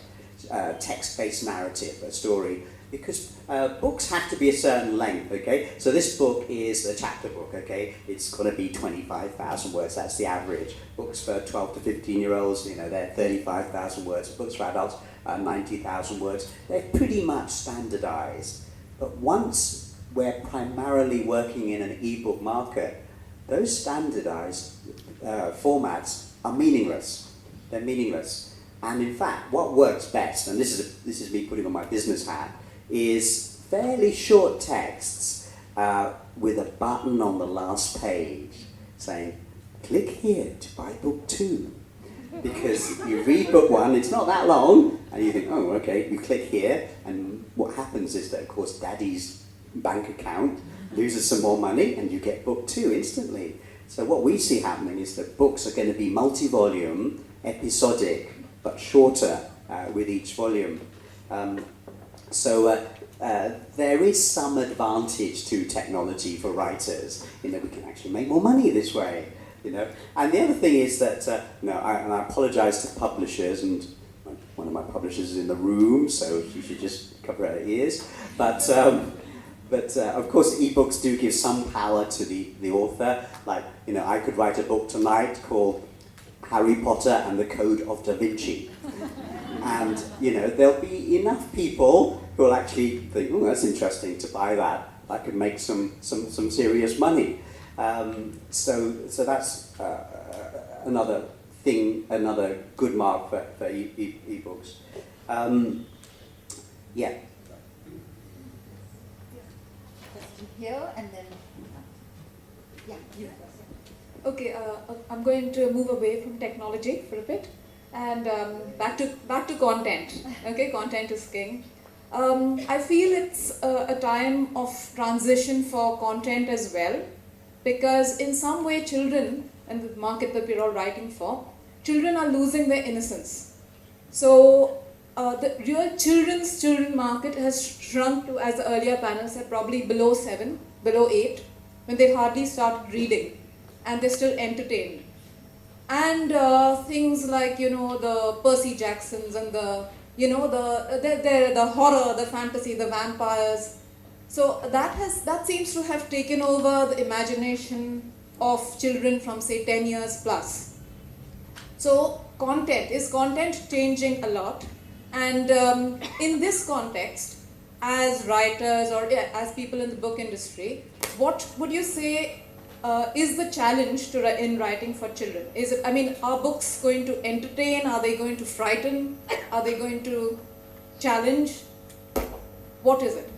text-based narrative, a story. Because books have to be a certain length, okay? So this book is a chapter book, okay? It's going to be 25,000 words, that's the average. Books for 12 to 15-year-olds, they're 35,000 words. Books for adults, 90,000 words. They're pretty much standardized. But once we're primarily working in an ebook market, those standardized formats are meaningless. They're meaningless. And in fact, what works best, and this is me putting on my business hat, is fairly short texts with a button on the last page saying, click here to buy book 2. Because you read book 1, it's not that long, and you think, oh, okay, you click here, and what happens is that, of course, daddy's bank account loses some more money, and you get book 2 instantly. So what we see happening is that books are going to be multi-volume, episodic, but shorter with each volume. So there is some advantage to technology for writers. We can actually make more money this way. And the other thing is that I apologise to publishers, and one of my publishers is in the room, so she should just cover her ears. But of course, ebooks do give some power to the author. Like I could write a book tonight called Harry Potter and the Code of Da Vinci. And, there'll be enough people who will actually think, oh, that's interesting to buy that. I could make some serious money. So that's another thing, another good mark for ebooks. Yeah. Question here and then, yeah, you. Okay, I'm going to move away from technology for a bit and back to content. Okay, content is king. I feel it's a time of transition for content as well, because in some way children, and the market that we're all writing for, children are losing their innocence. So the real children market has shrunk to, as the earlier panel said, probably below 7, below 8, when they hardly started reading. And they're still entertained. And things like, the Percy Jacksons and the horror, the fantasy, the vampires. So that seems to have taken over the imagination of children from, say, 10 years plus. So is content changing a lot? And in this context, as writers or as people in the book industry, what would you say is the challenge in writing for children? Are books going to entertain? Are they going to frighten? Are they going to challenge? What is it?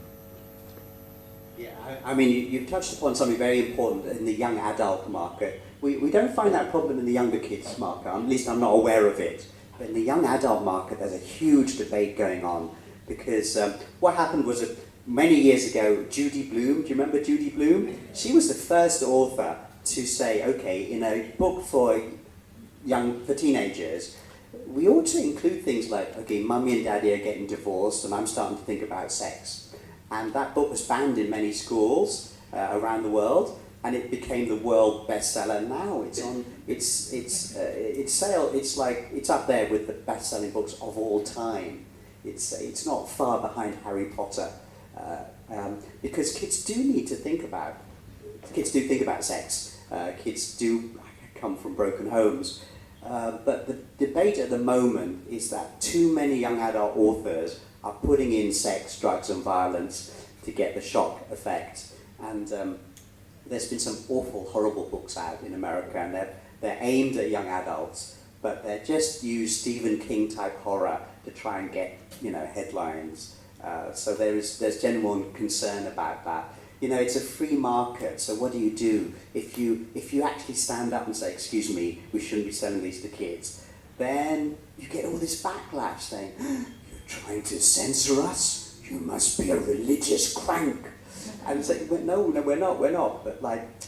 Yeah, you've touched upon something very important in the young adult market. We don't find that problem in the younger kids market, at least I'm not aware of it. But in the young adult market, there's a huge debate going on, because what happened was that many years ago, Judy Blume, do you remember Judy Blume? She was the first author to say, okay, in a book for teenagers, we ought to include things like, okay, mummy and daddy are getting divorced and I'm starting to think about sex. And that book was banned in many schools around the world, and it became the world bestseller. Now it's up there with the best-selling books of all time. it's not far behind Harry Potter, because kids do think about sex. Kids do come from broken homes. But the debate at the moment is that too many young adult authors are putting in sex, drugs and violence to get the shock effect. And there's been some awful, horrible books out in America, and they're aimed at young adults, but they just use Stephen King type horror to try and get, headlines. So there's genuine concern about that. It's a free market, so what do? If you actually stand up and say, excuse me, we shouldn't be selling these to kids, then you get all this backlash saying, you're trying to censor us? You must be a religious crank. And it's like, no, we're not. But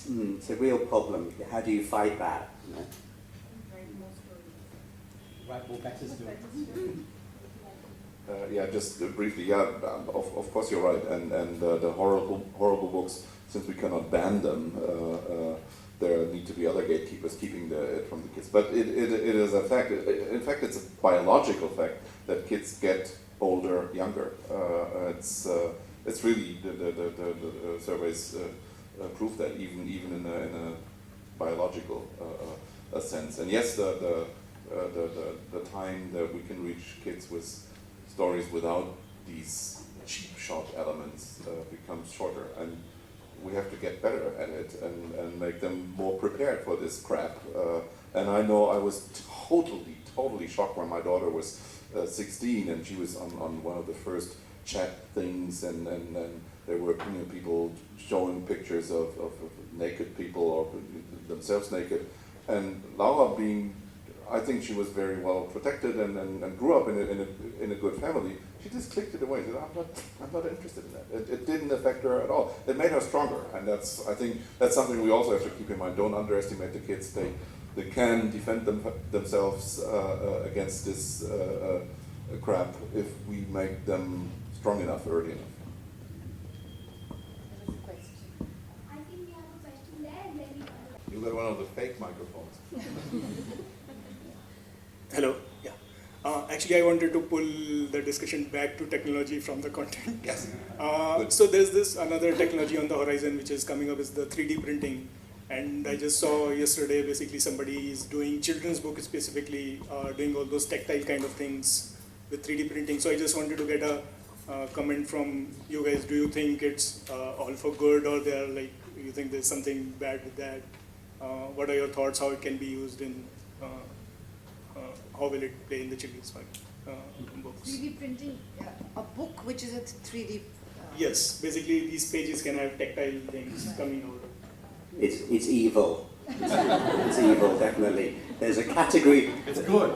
it's a real problem. How do you fight that? Right, well, back to Stuart. Just briefly, of course you're right, and the horrible books, since we cannot ban them, there need to be other gatekeepers keeping it from the kids. But it is a fact. In fact, it's a biological fact that kids get older younger. It's really the surveys prove that even in a biological sense. And yes, the time that we can reach kids with stories without these cheap shot elements becomes shorter, and we have to get better at it and make them more prepared for this crap. And I know I was totally shocked when my daughter was 16 and she was on one of the first chat things, and there were people showing pictures of naked people or themselves naked, and Laura I think she was very well protected and grew up in a good family. She just clicked it away. Said, I'm not interested in that. It didn't affect her at all. It made her stronger, and I think that's something we also have to keep in mind. Don't underestimate the kids. They can defend themselves against this crap if we make them strong enough early enough. I think we have a question there, and then we You got one of the fake microphones. Hello. Yeah. Actually, I wanted to pull the discussion back to technology from the content. Yes. So there's this another technology on the horizon which is coming up, is the 3D printing. And I just saw yesterday, basically somebody is doing children's books specifically, doing all those tactile kind of things with 3D printing. So I just wanted to get a comment from you guys. Do you think it's all for good, or you think there's something bad with that? What are your thoughts? How it can be used in? How will it play in the children's books? 3D printing a book which is a 3D. Yes, basically these pages can have tactile things coming out. It's evil. It's evil, definitely. There's a category. It's good.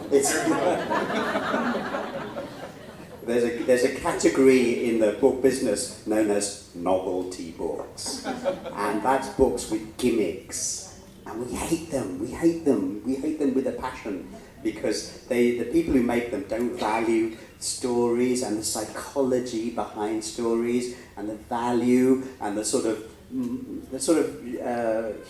There's a category in the book business known as novelty books, and that's books with gimmicks, and we hate them. We hate them with a passion, because the people who make them don't value stories and the psychology behind stories and the value and the sort of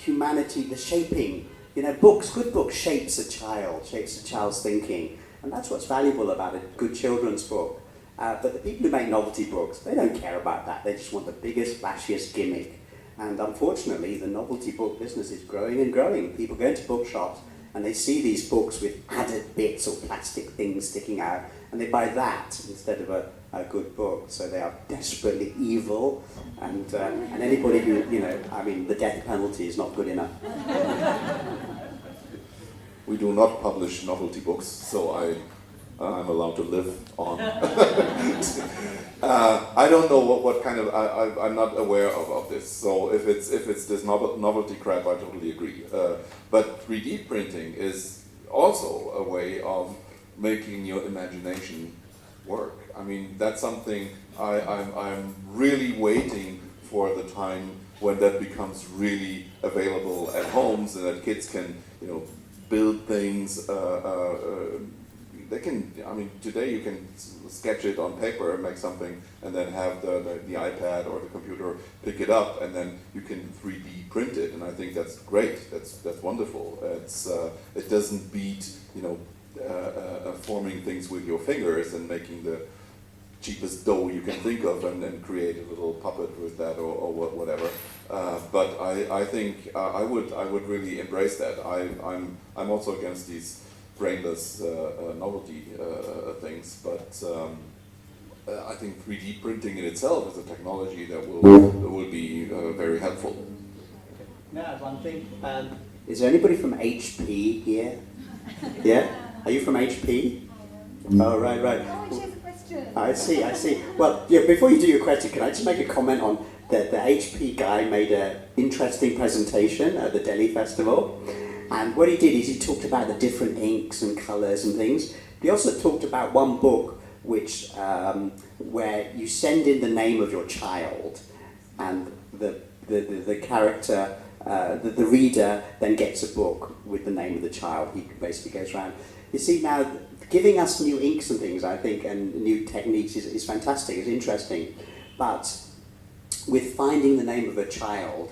humanity, the shaping. Good books shapes a child's thinking, and that's what's valuable about a good children's book. But the people who make novelty books, they don't care about that. They just want the biggest, flashiest gimmick. And unfortunately, the novelty book business is growing and growing. People go into bookshops and they see these books with added bits or plastic things sticking out, and they buy that instead of a good book. So they are desperately evil, and anybody who, the death penalty is not good enough. We do not publish novelty books, so I'm allowed to live on. I don't know what kind of, I'm not aware of this. So if it's this novelty crap, I totally agree. But 3D printing is also a way of making your imagination work. I mean, that's something I'm really waiting for the time when that becomes really available at homes, and that kids can, build things. They can, today you can sketch it on paper and make something, and then have the iPad or the computer pick it up, and then you can 3D print it, and I think that's great. That's wonderful. It doesn't beat forming things with your fingers and making cheapest dough you can think of and create a little puppet with that or whatever. But I think I would really embrace that. I'm also against these brainless novelty things, but I think 3D printing in itself is a technology that will be very helpful. Now, one thing. Is there anybody from HP here? Yeah? Are you from HP? Oh, right. Oh, she has a question. I see. Well, yeah, before you do your question, can I just make a comment on the HP guy made an interesting presentation at the Delhi Festival. And what he did is he talked about the different inks and colours and things. He also talked about one book which where you send in the name of your child, and the character, the reader then gets a book with the name of the child. He basically goes around. You see, now giving us new inks and things, I think, and new techniques is fantastic. It's interesting, but with finding the name of a child,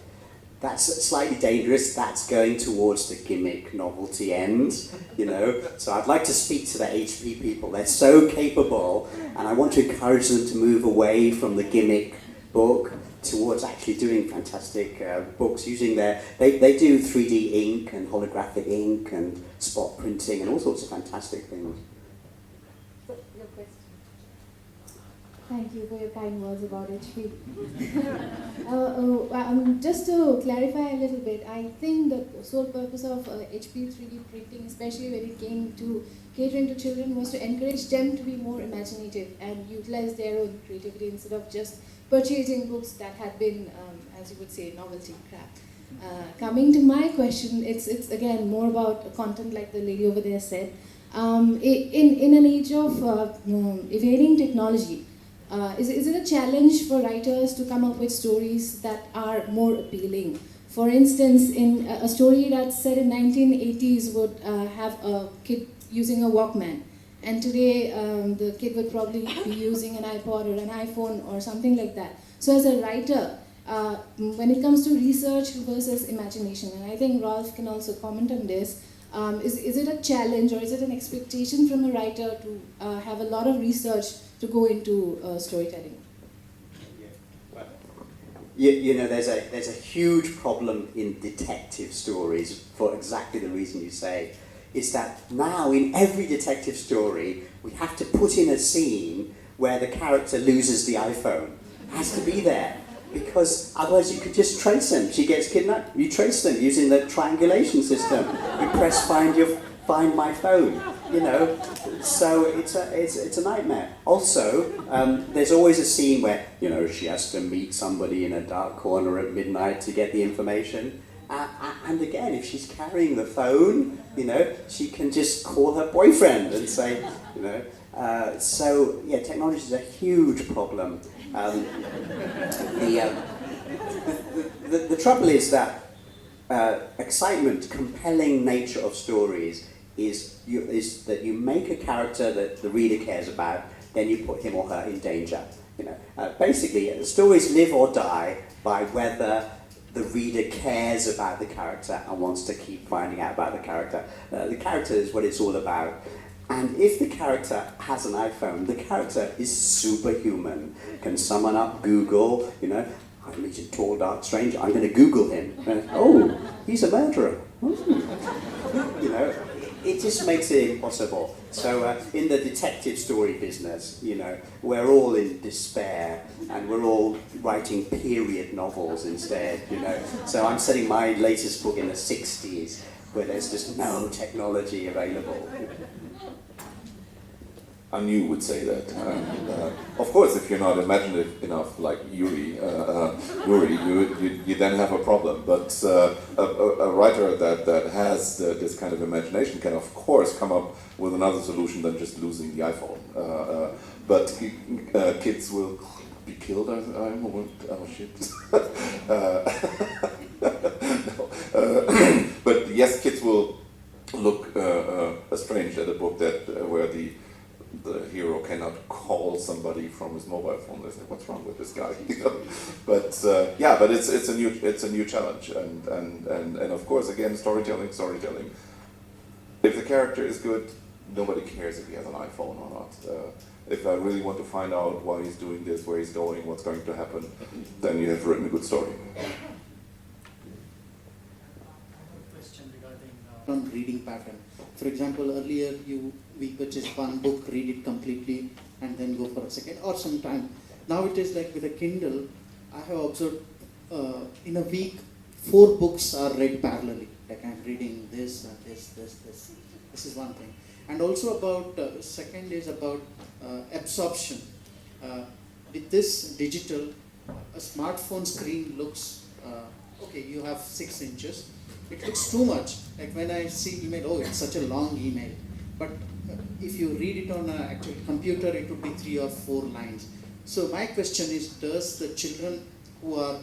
that's slightly dangerous. That's going towards the gimmick novelty end, you know. So I'd like to speak to the HP people. They're so capable, and I want to encourage them to move away from the gimmick book towards actually doing fantastic books using they do 3D ink and holographic ink and spot printing and all sorts of fantastic things. Your question. Thank you for your kind words about HP. Just to clarify a little bit, I think the sole purpose of HP 3D printing, especially when it came to catering to children, was to encourage them to be more imaginative and utilize their own creativity instead of just purchasing books that had been, as you would say, novelty crap. Coming to my question, it's again more about content, like the lady over there said. In an age of evading technology, is it a challenge for writers to come up with stories that are more appealing? For instance, in a story that's set in 1980s would have a kid using a Walkman, and today the kid would probably be using an iPod or an iPhone or something like that. So as a writer, when it comes to research versus imagination, and I think Rolf can also comment on this, is it a challenge or is it an expectation from a writer to have a lot of research to go into storytelling? You know, there's a huge problem in detective stories for exactly the reason you say. Is that now in every detective story we have to put in a scene where the character loses the iPhone. It has to be there, because otherwise you could just trace them. She gets kidnapped, you trace them using the triangulation system. You press find my phone, you know. So it's a nightmare. Also, there's always a scene where, you know, she has to meet somebody in a dark corner at midnight to get the information. And again, if she's carrying the phone, you know, she can just call her boyfriend and say, you know. So yeah, technology is a huge problem. The trouble is that excitement, compelling nature of stories is that you make a character that the reader cares about, then you put him or her in danger. You know, basically, stories live or die by whether the reader cares about the character and wants to keep finding out about the character. The character is what it's all about. And if the character has an iPhone, the character is superhuman. Can summon up Google, you know, I'm meeting a tall, dark stranger, I'm going to Google him. Oh, he's a murderer. You know, it just makes it impossible. So in the detective story business, you know, we're all in despair and we're all writing period novels instead, you know. So I'm setting my latest book in the 60s where there's just no technology available. I knew you would say that. Of course, if you're not imaginative enough, like Yuri, you then have a problem. But a writer that has this kind of imagination can, of course, come up with another solution than just losing the iPhone. But kids will be killed. Oh shit. But yes, kids will look estranged at a book where the hero cannot call somebody from his mobile phone. They say, "What's wrong with this guy?" You know? But yeah, but it's a new challenge, and of course, again, storytelling. If the character is good, nobody cares if he has an iPhone or not. If I really want to find out why he's doing this, where he's going, what's going to happen, then you have written a good story. Question regarding from reading pattern. For example, earlier we purchase one book, read it completely, and then go for a second or some time. Now it is like with a Kindle. I have observed in a week 4 books are read parallelly. Like I'm reading this and this. This is one thing. And also about second is about absorption. With this digital, a smartphone screen looks okay. You have 6 inches. It looks too much. Like when I see email, oh, it's such a long email. But if you read it on an actual computer, it would be 3 or 4 lines. So my question is, does the children who are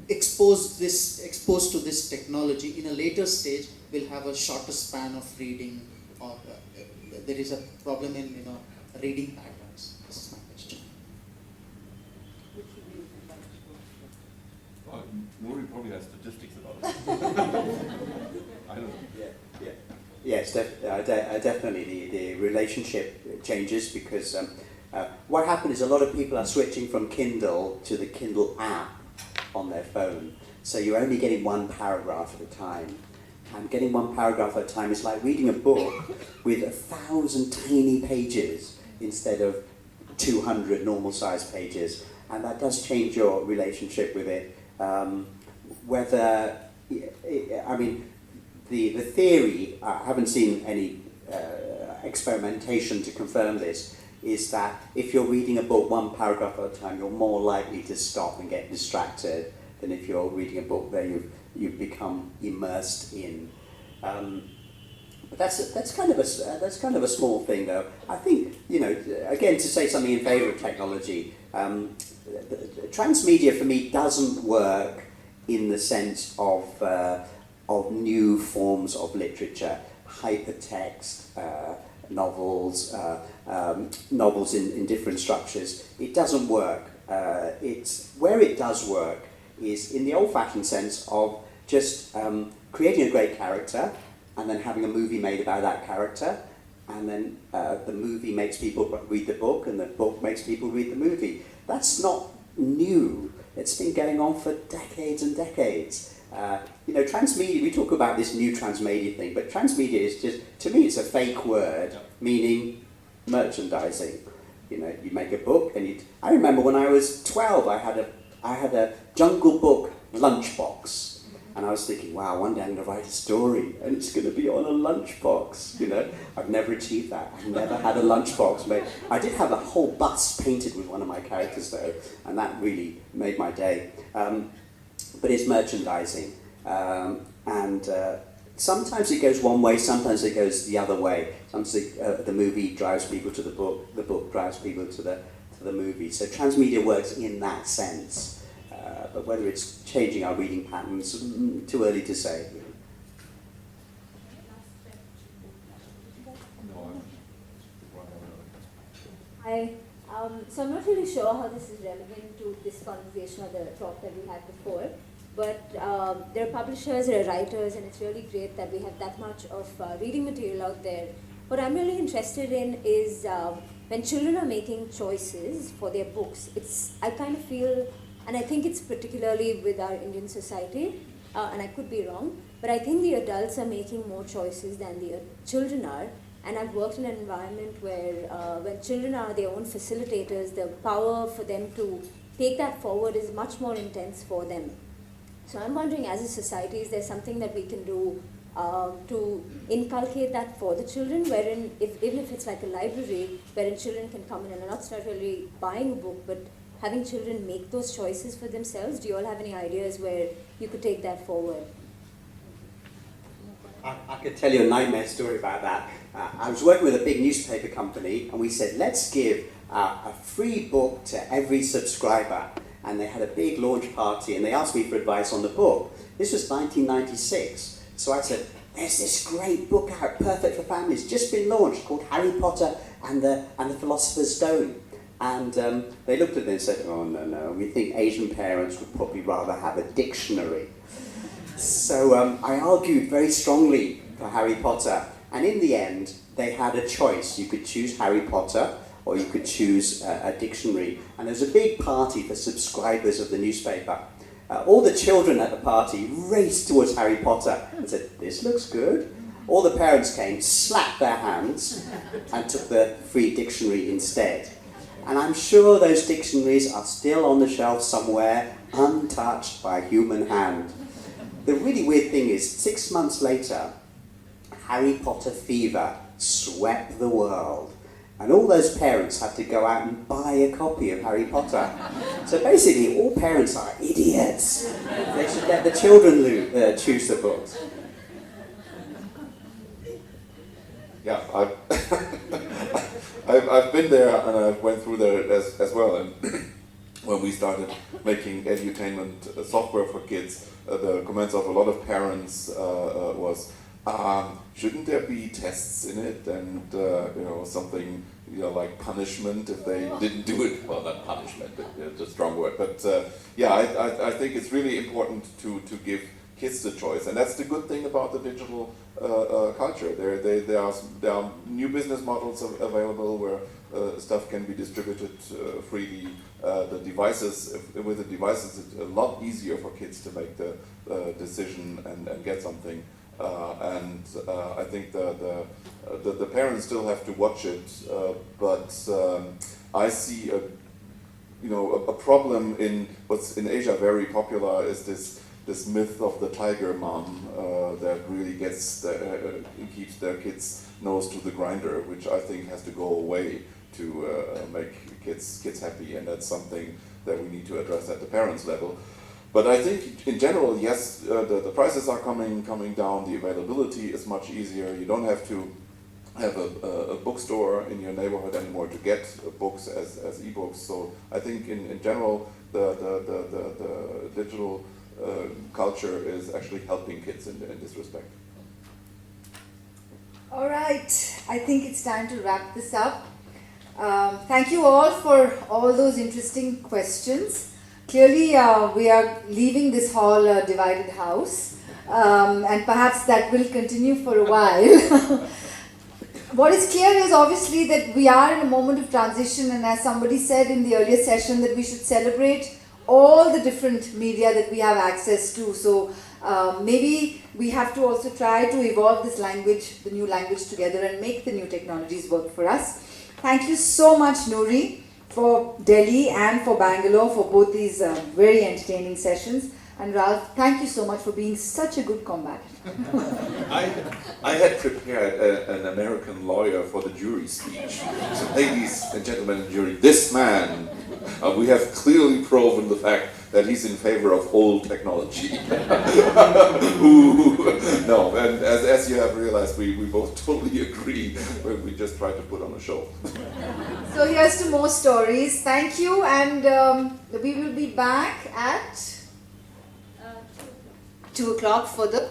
exposed to this technology in a later stage will have a shorter span of reading, or there is a problem in reading patterns? This is my question. Nuri probably has statistics about it. I don't know. Yeah. Yes, definitely the relationship changes because what happened is a lot of people are switching from Kindle to the Kindle app on their phone. So you're only getting 1 paragraph at a time. And getting 1 paragraph at a time is like reading a book with 1,000 tiny pages instead of 200 normal sized pages. And that does change your relationship with it. The theory, I haven't seen any experimentation to confirm this, is that if you're reading a book 1 paragraph at a time, you're more likely to stop and get distracted than if you're reading a book that you've become immersed in. But that's kind of a small thing, though. I think, again, to say something in favour of technology, transmedia for me doesn't work in the sense of new forms of literature, hypertext, novels, novels in different structures. It doesn't work. Where it does work is in the old-fashioned sense of just creating a great character and then having a movie made about that character, and then the movie makes people read the book and the book makes people read the movie. That's not new. It's been going on for decades and decades. Transmedia, we talk about this new transmedia thing, but transmedia is just, to me, it's a fake word, meaning merchandising. You make a book, and I remember when I was 12, I had a Jungle Book lunchbox, and I was thinking, wow, one day I'm going to write a story, and it's going to be on a lunchbox. I've never achieved that. I've never had a lunchbox made. I did have a whole bus painted with one of my characters, though, and that really made my day. But it's merchandising, and sometimes it goes one way, sometimes it goes the other way. Sometimes the movie drives people to the book drives people to the movie. So transmedia works in that sense, but whether it's changing our reading patterns, too early to say. Hi. So I'm not really sure how this is relevant to this conversation or the talk that we had before, but there are publishers, there are writers, and it's really great that we have that much of reading material out there. What I'm really interested in is when children are making choices for their books, I kind of feel, and I think it's particularly with our Indian society, and I could be wrong, but I think the adults are making more choices than the children are. And I've worked in an environment where when children are their own facilitators, the power for them to take that forward is much more intense for them. So I'm wondering, as a society, is there something that we can do to inculcate that for the children, wherein, even if it's like a library, wherein children can come in and not necessarily buying a book, but having children make those choices for themselves? Do you all have any ideas where you could take that forward? I could tell you a nightmare story about that. I was working with a big newspaper company, and we said, let's give a free book to every subscriber. And they had a big launch party, and they asked me for advice on the book. This was 1996. So I said, there's this great book out, perfect for families, just been launched, called Harry Potter and the Philosopher's Stone. And they looked at it and said, oh, no, we think Asian parents would probably rather have a dictionary. So I argued very strongly for Harry Potter, And in the end, they had a choice. You could choose Harry Potter, or you could choose a dictionary. And there was a big party for subscribers of the newspaper. All the children at the party raced towards Harry Potter and said, "This looks good." All the parents came, slapped their hands, and took the free dictionary instead. And I'm sure those dictionaries are still on the shelf somewhere, untouched by a human hand. The really weird thing is, 6 months later, Harry Potter fever swept the world. And all those parents had to go out and buy a copy of Harry Potter. So basically, all parents are idiots. They should let the children choose the books. Yeah, I've been there and I went through there as well. And when we started making edutainment software for kids, the comments of a lot of parents was, shouldn't there be tests in it and something like punishment if they didn't do it? Well, not punishment, but it's a strong word. But I think it's really important to give kids the choice, and that's the good thing about the digital culture. There are new business models available where stuff can be distributed freely. With the devices, it's a lot easier for kids to make the decision and get something. I think the parents still have to watch it, but I see a problem in what's in Asia very popular is this myth of the tiger mom that really keeps their kids' nose to the grinder, which I think has to go away to make kids happy, and that's something that we need to address at the parents' level. But I think in general, yes, the prices are coming down, the availability is much easier. You don't have to have a bookstore in your neighborhood anymore to get books as ebooks. So I think in general, the digital culture is actually helping kids in this respect. All right, I think it's time to wrap this up. Thank you all for all those interesting questions. Clearly, we are leaving this hall a divided house, and perhaps that will continue for a while. What is clear is obviously that we are in a moment of transition, and as somebody said in the earlier session, that we should celebrate all the different media that we have access to. So maybe we have to also try to evolve this language, the new language together, and make the new technologies work for us. Thank you so much, Nouri, for Delhi and for Bangalore for both these very entertaining sessions. And Ralph, thank you so much for being such a good combatant. I had prepared an American lawyer for the jury speech. So ladies and gentlemen of the jury, this man, we have clearly proven the fact that he's in favor of old technology. No, and as you have realized, we both totally agree. We just try to put on a show. So here's to more stories. Thank you, and we will be back at 2 o'clock for the